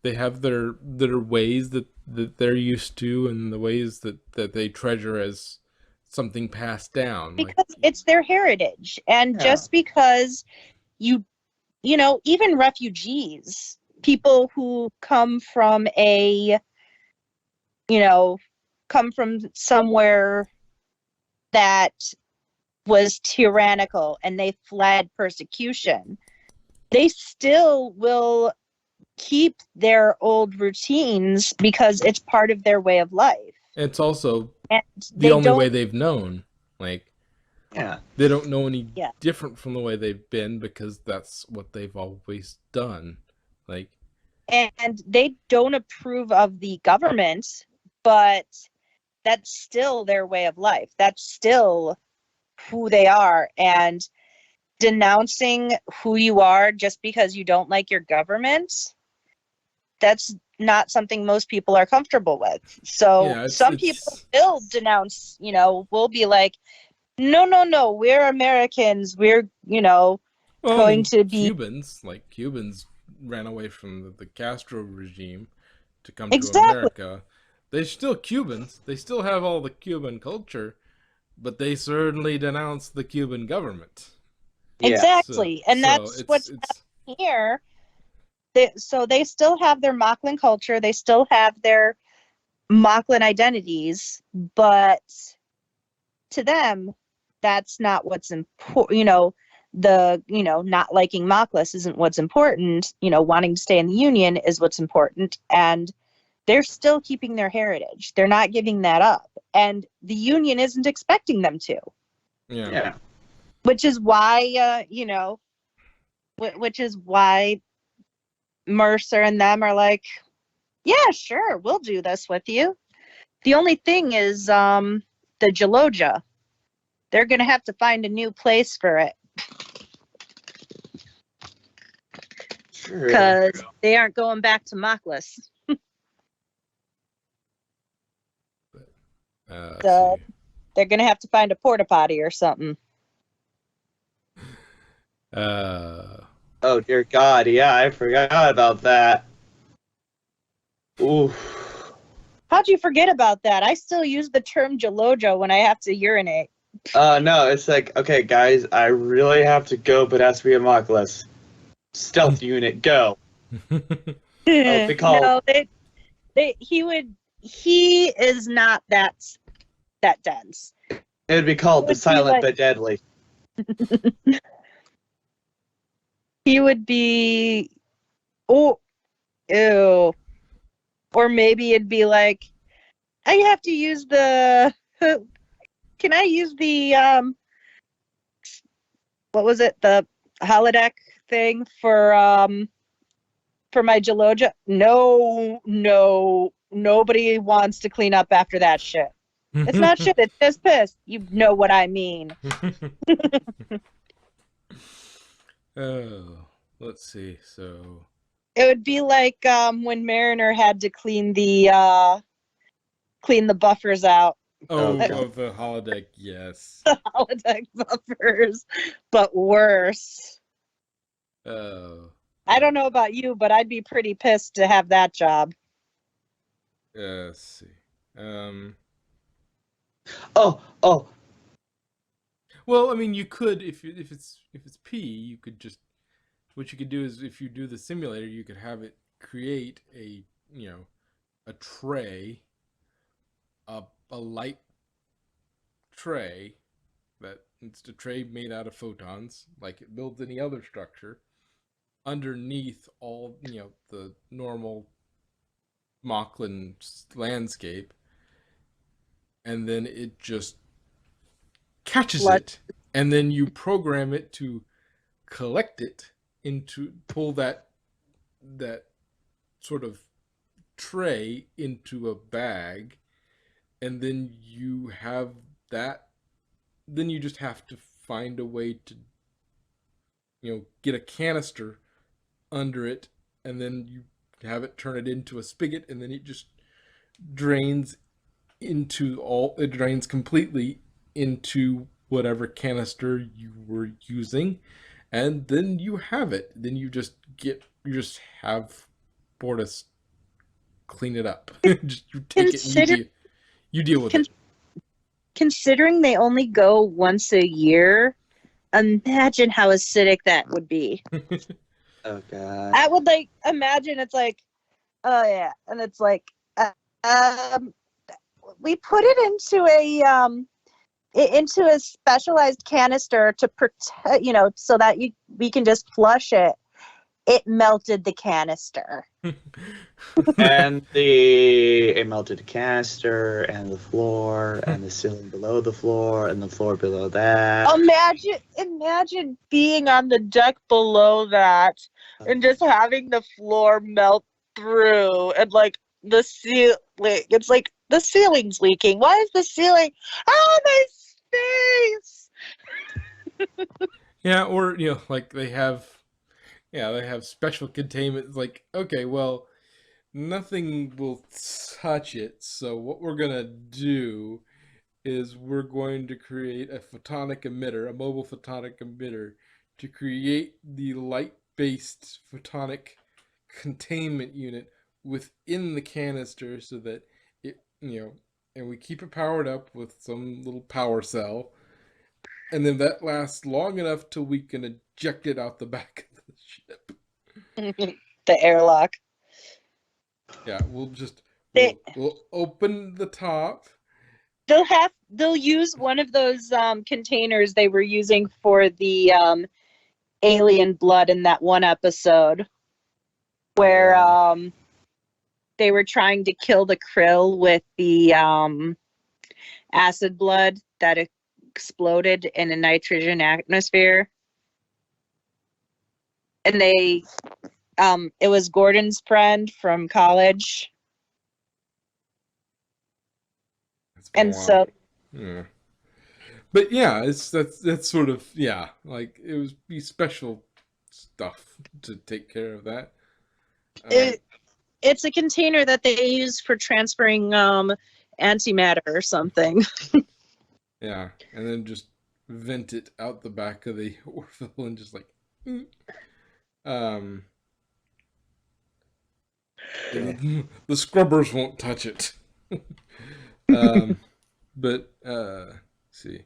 they have their ways that they're used to, and the ways that they treasure as something passed down. Like, Because it's their heritage. And Yeah. just because you, even refugees, people who you know, come from somewhere that was tyrannical and they fled persecution, they still will keep their old routines because it's part of their way of life. it's also And the they only way don't, they've known. Like, Yeah. they don't know any yeah. different from the way they've been because that's what they've always done. Like, And they don't approve of the government, but that's still their way of life. That's still who they are. And denouncing who you are just because you don't like your government, that's not something most people are comfortable with. So yeah, some people will denounce, will be like, no, no, no, we're Americans. We're, well, I going mean, to be Cubans ran away from the Castro regime to come to exactly, America. They're still Cubans. They still have all the Cuban culture, but they certainly denounce the Cuban government. Yeah. exactly. And So that's what's it's here. So they still have their Mocklin culture. They still have their Mocklin identities, but to them, that's not what's important. Not liking Mockless isn't what's important. Wanting to stay in the Union is what's important. And they're still keeping their heritage. They're not giving that up. And the Union isn't expecting them to, yeah. Yeah. which is why, which is why Mercer and them are like, yeah, sure, we'll do this with you. The only thing is the Geloja. They're going to have to find a new place for it True. because they aren't going back to Mockless. Let's So see. they're going to have to find a porta potty or something. Oh dear God. Yeah, I forgot about that. Ooh. How'd you forget about that? I still use the term Geloja when I have to urinate. No, it's like, okay, guys, I really have to go, but it has to be a Mockless. Stealth unit, go. Oh, be called. No, he is not that dense. It would be called It the would be Silent like- but Deadly. He would be, oh, ew. Or maybe it'd be like, I have to use can I use the, what was it? The holodeck thing for my Geloja? No, nobody wants to clean up after that shit. It's not shit, it's just piss. You know what I mean. Oh, let's see. So It would be like when Mariner had to clean the buffers out. oh, God. of the holodeck, yes. Holodeck buffers, but worse. Uh, I don't know about you, but I'd be pretty pissed to have that job. let's see. Um, Oh, well, I mean, you could if it's P, you could just what you could do is if you do the simulator, you could have it create a a tray, a light tray that it's a tray made out of photons, like it builds any other structure underneath all the normal Mocklin landscape, and then it just catches Flood. it, and then you program it to collect it into pull that sort of tray into a bag, and then you have that. Then you just have to find a way to get a canister under it, and then you have it turn it into a spigot, and then it just drains it drains completely into whatever canister you were using, and then you have it. Then you just have Bortus clean it up. Just you take it and Consider you deal with con- it. considering they only go once a year, imagine how acidic that would be. oh God. I would like imagine it's like, oh yeah, and it's like, um, we put it into a specialized canister to protect, so that we can just flush it. It melted the canister. And it melted the canister and the floor and the ceiling below the floor and the floor below that. Imagine being on the deck below that and just having the floor melt through, and like the ceiling, it's like the ceiling's leaking. Why is the ceiling? Oh, my space! Yeah, or like they have special containment. It's like, okay, well, nothing will touch it. So what we're gonna do is we're going to create a photonic emitter, a mobile photonic emitter, to create the light-based photonic containment unit within the canister, so that and we keep it powered up with some little power cell, and then that lasts long enough till we can eject it out the back of the ship. The airlock. Yeah, They we'll open the top. they'll use one of those containers they were using for the alien blood in that one episode where they were trying to kill the krill with the acid blood that exploded in a nitrogen atmosphere, and it was Gordon's friend from college. And so Yeah. But yeah, that's sort of, yeah, like it was be special stuff to take care of that. it's a container that they use for transferring antimatter or something. Yeah, and then just vent it out the back of the Orville and just like, and the scrubbers won't touch it. But see,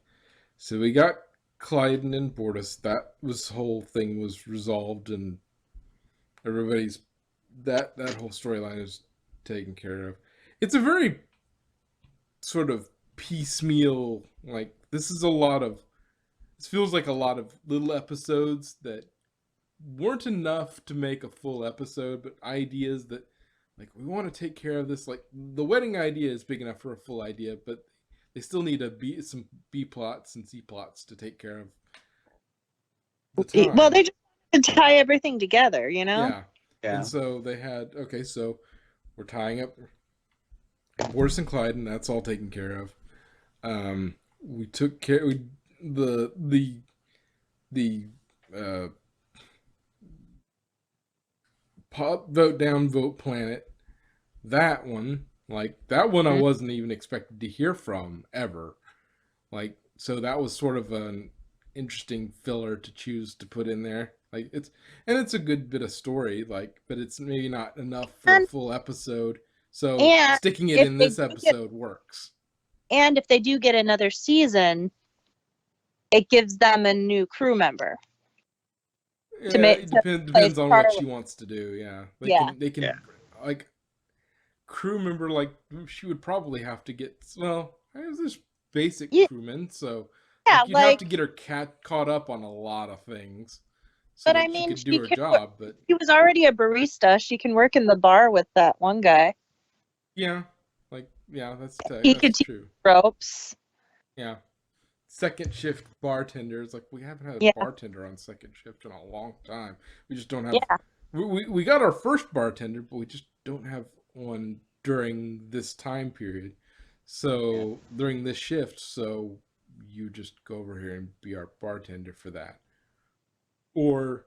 so we got Clyden and Bortus. That whole thing was resolved, and everybody's that whole storyline is taken care of. It's a very sort of piecemeal, like this feels like a lot of little episodes that weren't enough to make a full episode, but ideas that like we want to take care of this. Like the wedding idea is big enough for a full idea, but they still need some B plots and C plots to take care of the time. Well, they just tie everything together, Yeah. Yeah. And so they had, okay, so we're tying up Boris and Clyde, and that's all taken care of. We took care the pop vote down vote planet. That one, I wasn't even expected to hear from ever. Like, so that was sort of an interesting filler to choose to put in there. Like it's a good bit of story, like, but it's maybe not enough for a And full episode. So and sticking it if in they this do get episode works. and if they do get another season, it gives them a new crew member to Yeah, make it to replace depends on what Charlie. she wants to do. Yeah, Yeah. they Yeah. can like crew member, like she would probably have to get, well, there's basic Yeah, crewmen, so yeah, like you'd have like, to get her caught up on a lot of things so but I that she mean, could do she her can work. job. But She was already a barista. She can work in the bar with that one guy. yeah, like yeah, He that's could teach true. ropes. Yeah, second shift bartenders, like we haven't had a Yeah, bartender on second shift in a long time. We just don't have. yeah. We got our first bartender, but we just don't have one during this time period. Yeah. So during this shift, so you just go over here and be our bartender for that. Or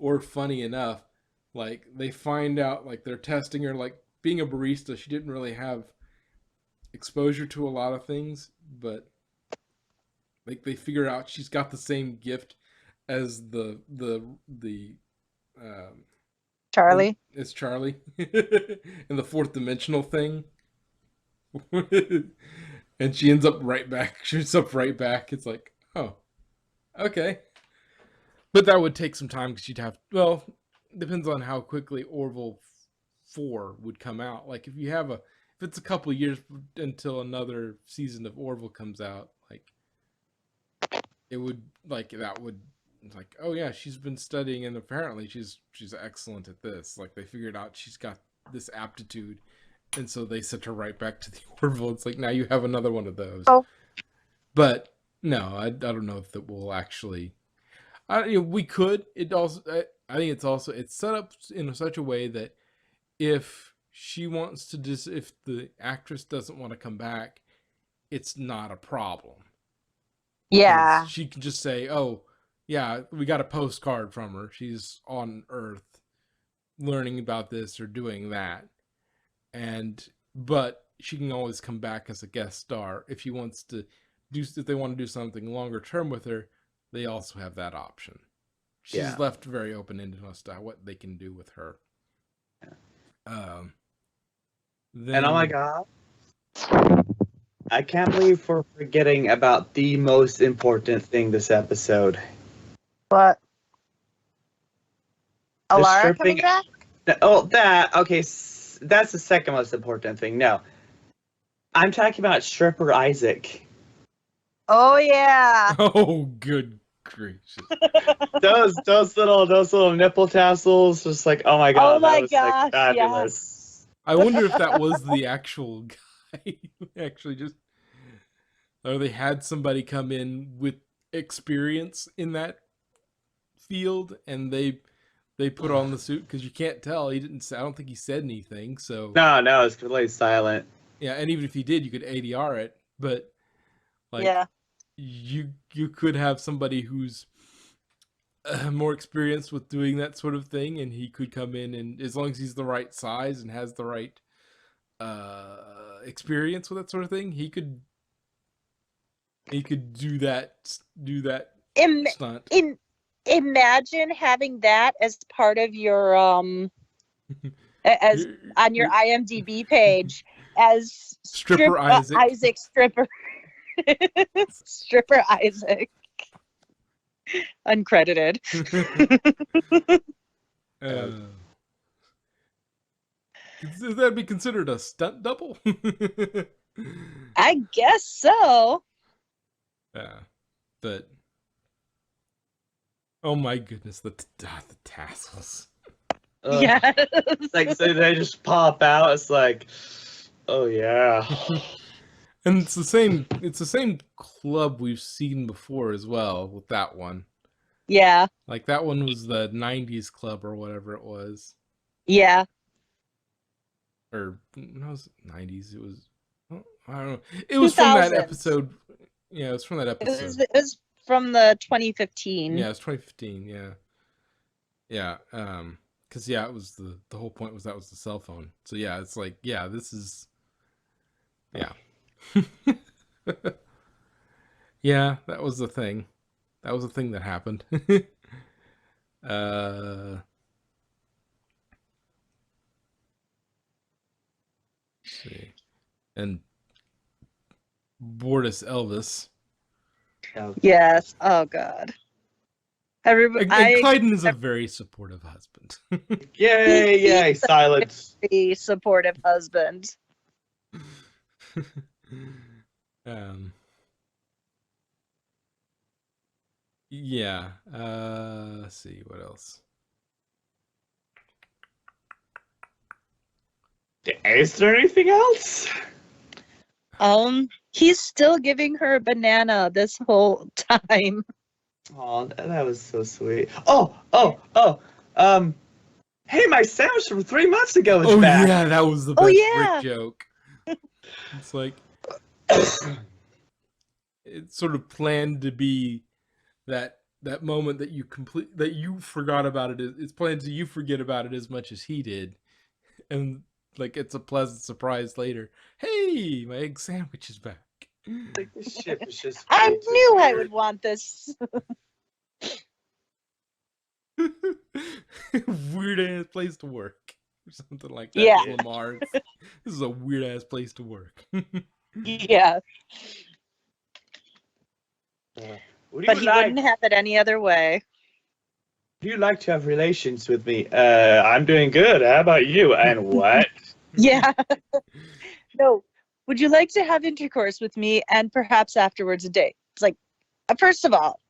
or funny enough, like they find out, like they're testing her, like being a barista, she didn't really have exposure to a lot of things, but like they figure out she's got the same gift as the um Charlie. it's Charlie in the fourth dimensional thing. And she ends up right back. She ends up right back. It's like, oh, okay. But that would take some time because you'd have, well, depends on how quickly Orville 4 would come out. Like if it's a couple of years until another season of Orville comes out, like it would, like that would, like, oh yeah, she's been studying and apparently she's excellent at this. Like they figured out she's got this aptitude, and so they sent her right back to the Orville. It's like, now you have another one of those. Oh, But no, I don't know if that will actually. We could. It also. I think it's set up in such a way that if she wants to if the actress doesn't want to come back, it's not a problem. Because yeah. she can just say, "Oh, yeah, we got a postcard from her. She's on Earth, learning about this or doing that," but she can always come back as a guest star if she wants to do. If they want to do something longer term with her, they also have that option. She's Yeah. left very open ended as to what they can do with her. Then, And oh my god, I can't believe we're forgetting about the most important thing this episode. What? The Alara coming stripping. back? Oh, that. Okay, that's the second most important thing. No, I'm talking about stripper Isaac. Oh yeah. oh, good gracious! those little nipple tassels, just like, oh my god, Oh my that was like gosh, fabulous. I wonder if that was the actual guy. Actually, just, or they had somebody come in with experience in that field, and they put on the suit, because you can't tell. He didn't. I don't think he said anything. So No, it's completely silent. yeah, and even if he did, you could ADR it. But like, Yeah. you could have somebody who's more experienced with doing that sort of thing, and he could come in, and as long as he's the right size and has the right experience with that sort of thing, he could do that Im- stunt. Imagine having that as part of your as on your IMDb page as Stripper Isaac. stripper stripper Isaac, uncredited. Does that be considered a stunt double? I guess so. Yeah, but oh my goodness, the tassels. Ugh. Yes. Like, so they just pop out. It's like, oh yeah. And it's the same club we've seen before as well with that one. Yeah. Like that one was the 90s club or whatever it was. Yeah. Or no, it was 90s. It was, I don't know. It was from that 2000s. episode. Yeah, it was from that episode. It was from the 2015. Yeah, it was 2015. Yeah. Yeah. Because yeah, it was the whole point was that was the cell phone. So yeah, it's like, yeah, this is, yeah. Yeah, that was the thing. That was the thing that happened. Uh, let's see. And Bortus Elvis. Yes. Oh God. Everybody, And Clyden is a very supportive husband. Yay, yay, silence. a supportive husband. um, yeah. Let's see what else. Is there anything else? He's still giving her a banana this whole time. Oh, that was so sweet. Oh. Hey, my sandwich from 3 months ago is back. Yeah, that was the Oh, best yeah. Rick joke. It's like it's sort of planned to be that moment that you forgot about it. It's planned so you forget about it as much as he did, and like it's a pleasant surprise later. Hey, my egg sandwich is back. Like, this ship is just. I way too knew I weird. would want this. Weird ass place to work, or something like that. Yeah. Lamar, this is a weird ass place to work. Yeah. Would But you he like? wouldn't have it any other way. Would you like to have relations with me? I'm doing good. How about you? And what? Yeah. No. Would you like to have intercourse with me and perhaps afterwards a date? It's like, first of all,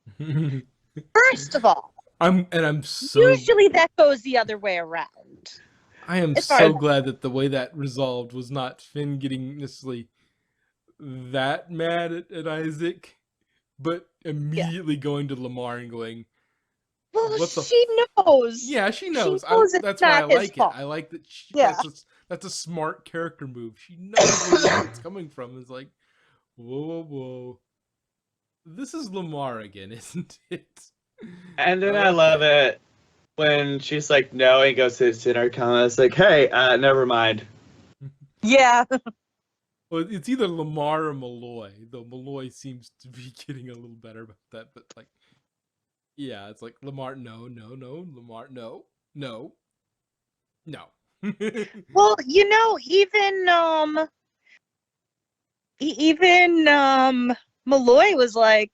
I'm so usually that goes the other way around. I am As far so as- glad that the way that resolved was not Finn getting necessarily that mad at Isaac, but immediately going to Lamar and going, Well, "What the?" she knows. Yeah, she knows. She knows it's That's why I not his like it. fault. I like that. Yeah. That's a smart character move. She knows where it's coming from. It's like, whoa. This is Lamar again, isn't it? And then I love it when she's like, no, and goes to his dinner comment. It's like, hey, never mind. Yeah. Well, it's either Lamar or Malloy, though Malloy seems to be getting a little better about that. But like, yeah, it's like Lamar, no, Lamar, no. Well, even Malloy was like,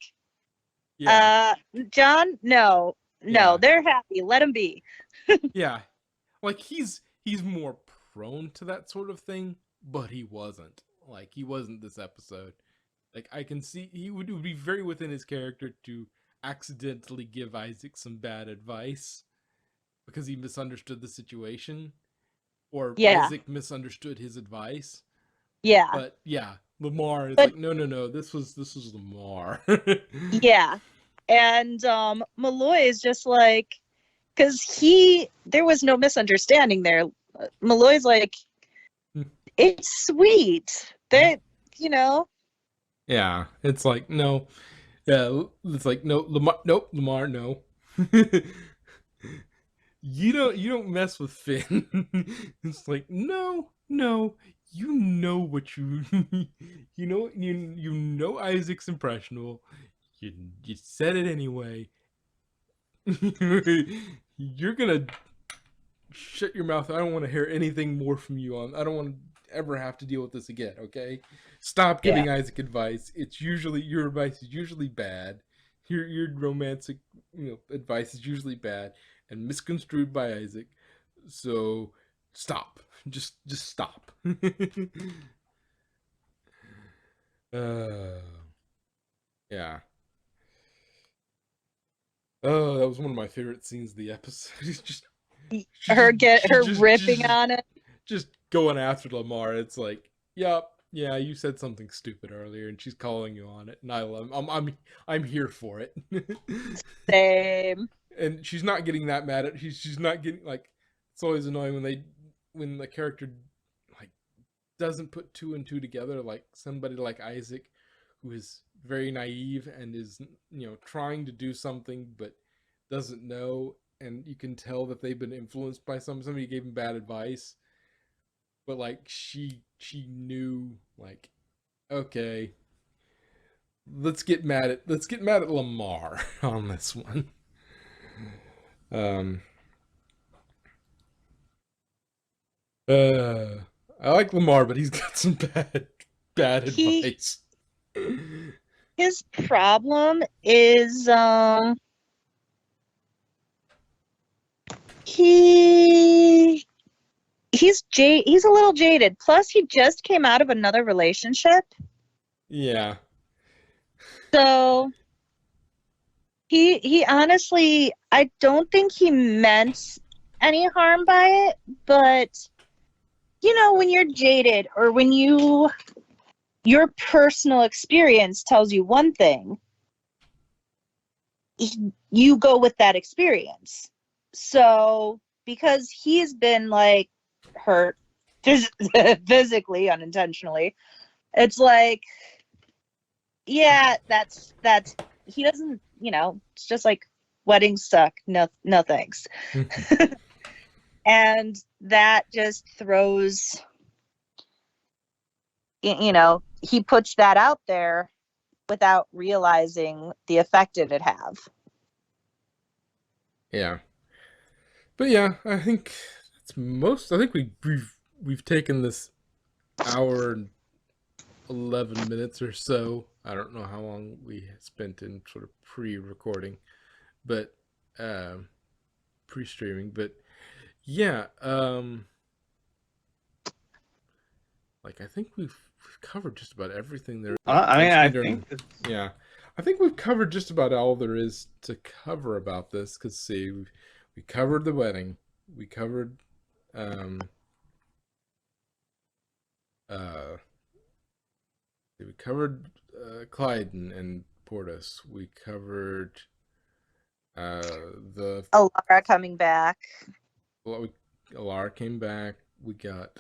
yeah, John, no, Yeah. they're happy. Let them be. yeah, like he's more prone to that sort of thing, but he wasn't. Like he wasn't this episode. Like I can see it would be very within his character to accidentally give Isaac some bad advice because he misunderstood the situation, or Yeah. Isaac misunderstood his advice. Yeah. But yeah, Lamar is But- like, no, this was Lamar. Yeah. And Malloy is just like, because there was no misunderstanding there. Malloy's like, it's sweet. That, Yeah, it's like no. Yeah, it's like no, Lamar, nope, Lamar, no. you don't mess with Finn. It's like no, you know what you know Isaac's impressionable. You said it anyway. You're gonna shut your mouth. I don't want to hear anything more from you on. I don't want to ever have to deal with this again. Okay, stop giving Isaac advice. It's usually your advice is usually bad. Your romantic advice is usually bad and misconstrued by Isaac. So stop. Just stop. Yeah. Oh, that was one of my favorite scenes of the episode. just her ripping on it. Just going after Lamar. It's like, yep, yeah, you said something stupid earlier, and she's calling you on it, and I'm here for it. Same. And she's not getting that mad at. She's not getting like. It's always annoying when the character like doesn't put two and two together. Like somebody like Isaac, who is very naive and is trying to do something but doesn't know, and you can tell that they've been influenced by somebody gave him bad advice, but like she knew, like, okay, let's get mad at Lamar on this one. Um, uh, I like Lamar, but he's got some bad He advice. his problem is he he's a little jaded. Plus he just came out of another relationship. Yeah, So he honestly, I don't think he meant any harm by it, but when you're jaded or when your personal experience tells you one thing, you go with that experience. So because he's been like hurt physically, unintentionally, it's like, yeah, that's he doesn't, it's just like weddings suck. No, no thanks. And that just throws, he puts that out there without realizing the effect it'd have. yeah, but yeah, I think that's most. I think we've taken this hour and 11 minutes or so. I don't know how long we spent in sort of pre-recording, but pre-streaming. But yeah, like I think we've covered just about everything there. I think Yeah, I think we've covered just about all there is to cover about this. Cause see, we covered the wedding, we covered uh we covered Clyde and Portis. We covered the Alara coming back. well, Alara came back. We got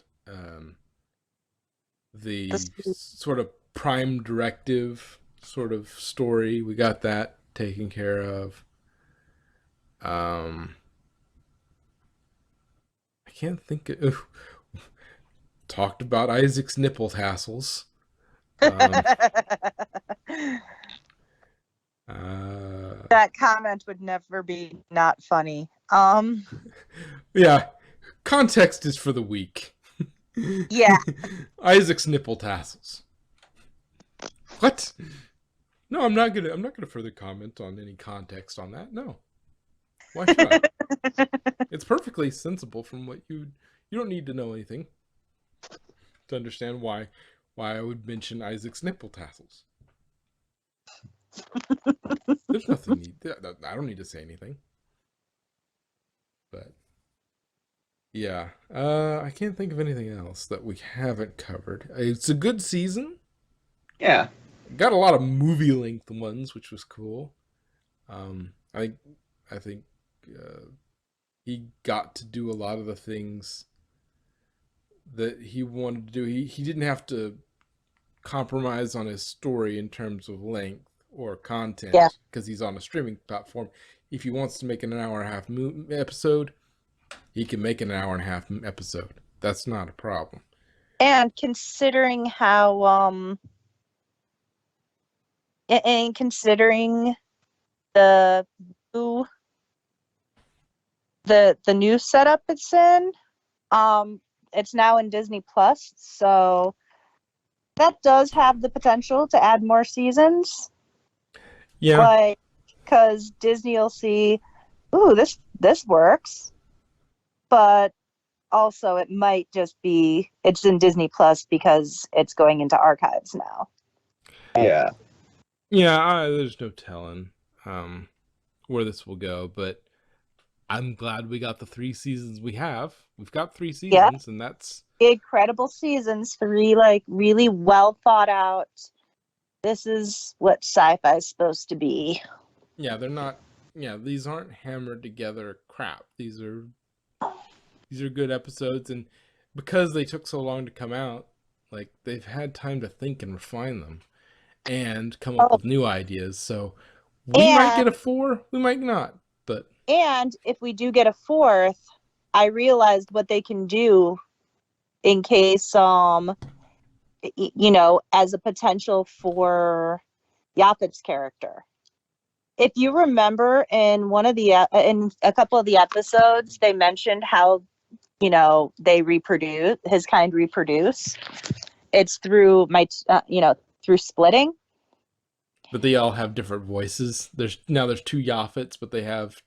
the sort of prime directive sort of story. We got that taken care of. I can't think of talked about Isaac's nipple tassels. That comment would never be not funny. Yeah, context is for the weak. Yeah. Isaac's nipple tassels. What? No, I'm not gonna further comment on any context on that. No. Why should I? It's perfectly sensible from what you don't need to know anything to understand why I would mention Isaac's nipple tassels. There's nothing I don't need to say anything. But yeah, I can't think of anything else that we haven't covered. It's a good season. Yeah. Got a lot of movie length ones, which was cool. I think he got to do a lot of the things that he wanted to do. He didn't have to compromise on his story in terms of length or content because he's on a streaming platform. If he wants to make an hour and a half episode, he can make an hour and a half episode. That's not a problem. And considering how and considering the new setup it's in, it's now in Disney Plus, so that does have the potential to add more seasons. Yeah. But because Disney will see, ooh, this works. But also it might just be it's in Disney Plus because it's going into archives now. Yeah. Yeah, there's no telling where this will go, but I'm glad we got the 3 seasons we have. We've got 3 seasons, and that's incredible seasons. 3 like really well thought out. This is what sci-fi is supposed to be. Yeah, they're not. Yeah, these aren't hammered together crap. These are good episodes, and because they took so long to come out, like they've had time to think and refine them, and come up with new ideas. So we might get a 4, we might not. But if we do get a 4th, I realized what they can do in case as a potential for Yaphet's character. if you remember in one of the in a couple of the episodes, they mentioned how they reproduce, his kind reproduce. It's through through splitting. But they all have different voices. There's two Yaphets, but they have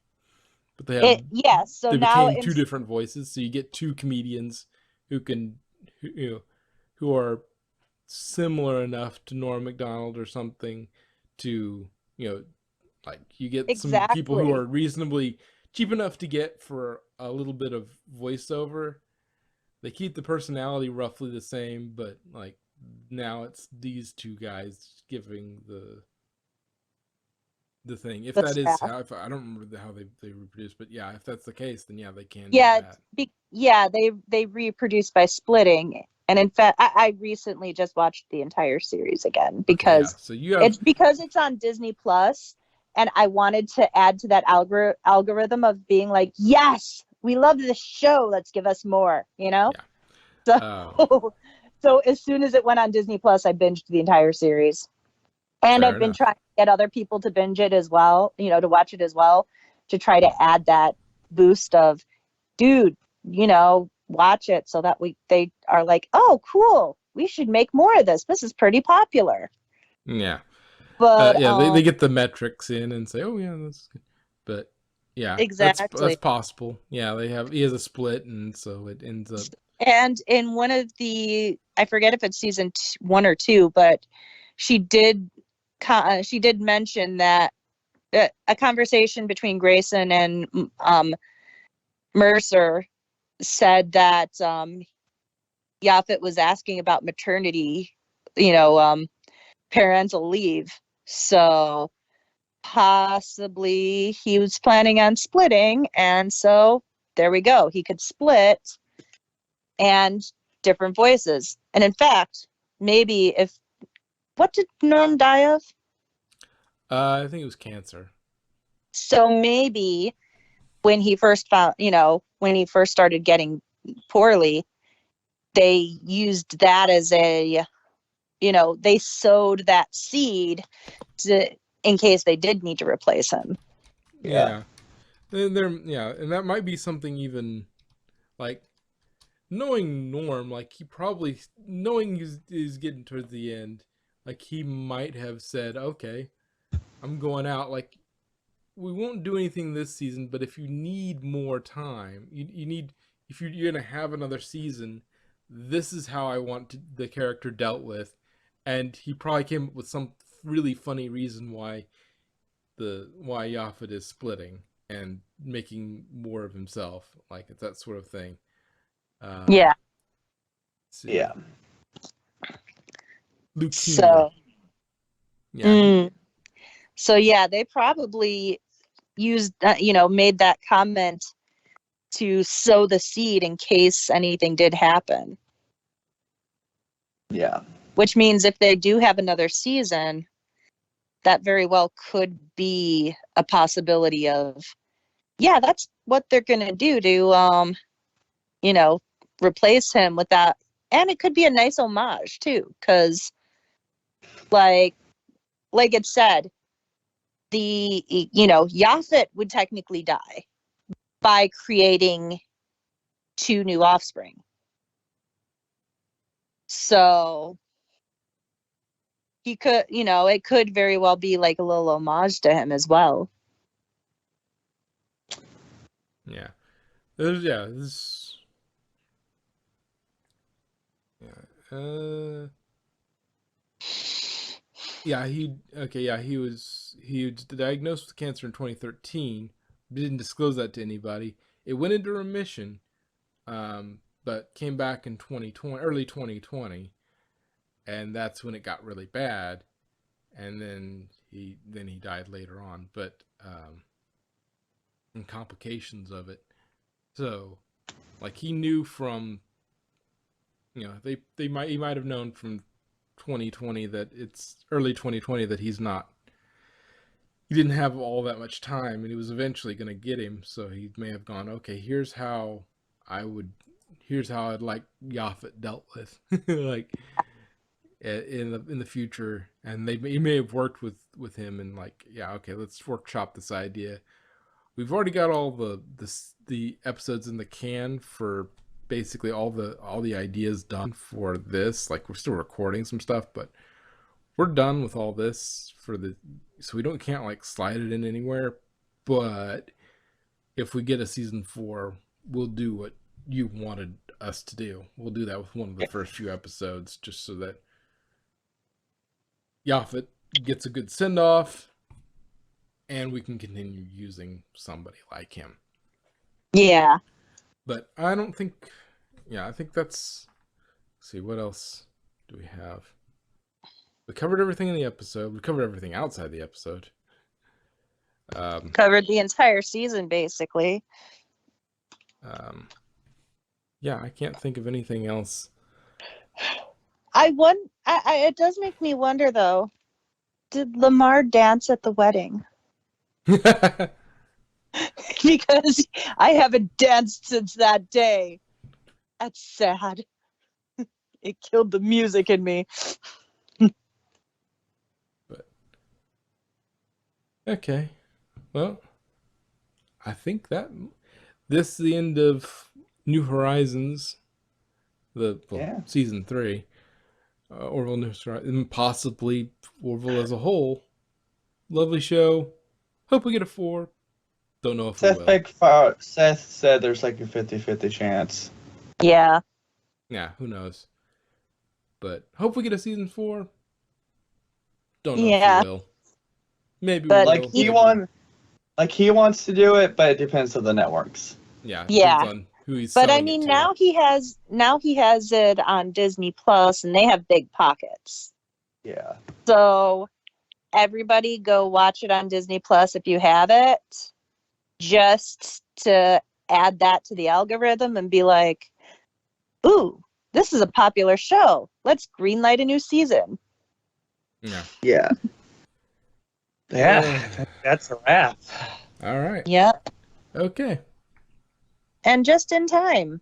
Yes. So they now became two different voices. So you get two comedians who can who are similar enough to Norm Macdonald or something to like you get some people who exactly. are reasonably cheap enough to get for a little bit of voiceover. They keep the personality roughly the same, but like now it's these two guys giving the thing. If The that is staff. how, if, I don't remember how they reproduce, but yeah, if that's the case, then yeah, they can do Yeah, that. they reproduce by splitting. And in fact, I recently just watched the entire series again Okay, yeah. because So you have it's on Disney Plus, and I wanted to add to that algorithm of being like, yes, we love this show. Let's give us more. yeah. So, Uh, so as soon as it went on Disney Plus, I binged the entire series. And Fair I've been enough. trying to get other people to binge it as well, to watch it as well, to try to add that boost of, dude, watch it so that they are like, oh, cool, we should make more of this. This is pretty popular. Yeah. But Yeah, they get the metrics in and say, oh yeah, that's good. But yeah, that's exactly. possible. Yeah, he has a split, and so it ends up. And in one of I forget if it's season 1 or 2, but she did she did mention that a conversation between Grayson and Mercer said that Yaphet was asking about maternity, parental leave. So possibly he was planning on splitting. And so there we go. He could split and different voices. And in fact, maybe what did Norm die of? I think it was cancer. So maybe when he first when he first started getting poorly, they used that as they sowed that seed in case they did need to replace him. Yeah. Yeah, and that might be something even like knowing Norm, like he probably knowing he's getting towards the end, like he might have said, okay, I'm going out. Like we won't do anything this season, but if you need more time, you need if you're gonna have another season, this is how I want the character dealt with, and he probably came up with some really funny reason why Yaphet is splitting and making more of himself, like it's that sort of thing. Yeah. See, Yeah. leukemia. So, Yeah, he, so yeah, they probably used, made that comment to sow the seed in case anything did happen. Yeah. Which means if they do have another season, that very well could be a possibility of, yeah, that's what they're going to do to, replace him with that. And it could be a nice homage too, because like it said, Yaphet would technically die by creating 2 new offspring. So he could, it could very well be like a little homage to him as well. yeah. This yeah. Yeah, he was diagnosed with cancer in 2013. Didn't disclose that to anybody. It went into remission, but came back in 2020, early 2020, and that's when it got really bad. And then he died later on, but in complications of it. So, like he knew from, he might have known from 2020 that it's early 2020 that he didn't have all that much time, and he was eventually going to get him. So he may have gone, okay, here's how I'd like Yaphet dealt with. Like in the future, and he may have worked with him and like, yeah, okay, let's workshop this idea. We've already got all the episodes in the can for basically all the ideas done for this. Like, we're still recording some stuff, but we're done with all this so we can't like slide it in anywhere. But if we get a season 4, we'll do what you wanted us to do. We'll do that with one of the first few episodes, just so that Yaphet gets a good send off, and we can continue using somebody like him. Yeah. But I don't think, I think that's, let's see, what else do we have? We covered everything in the episode. We covered everything outside the episode. Covered the entire season, basically. Yeah, I can't think of anything else. It does make me wonder, though. Did Lamar dance at the wedding? Because I haven't danced since that day. That's sad. It killed the music in me. But okay, well, I think that this is the end of New Horizons, season 3, Orville New Horizons, and possibly Orville as a whole. Lovely show. Hope we get a 4. Don't know if we will. Seth said there's like a 50-50 chance. Yeah. Yeah, who knows? But hope we get a season 4. Don't know Yeah. if we will. Maybe But we will. He wants to do it, but it depends on the networks. Yeah. Yeah. Depends on who he's But I selling mean, it to. now he has it on Disney Plus, and they have big pockets. Yeah. So everybody go watch it on Disney Plus if you have it, just to add that to the algorithm and be like, ooh, this is a popular show. Let's greenlight a new season. Yeah. Yeah. Yeah. That's a wrap. All right. Yep. Okay. And just in time.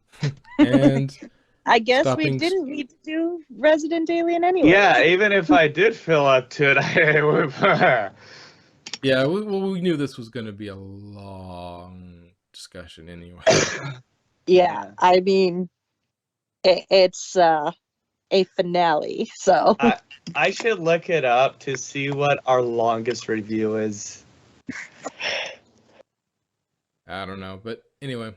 And I guess stopping... we didn't need to do Resident Alien anyway. Yeah, even if I did feel up to it, I would. Yeah, we knew this was going to be a long discussion anyway. Yeah, I mean, it's a finale, so. I should look it up to see what our longest review is. I don't know, but anyway.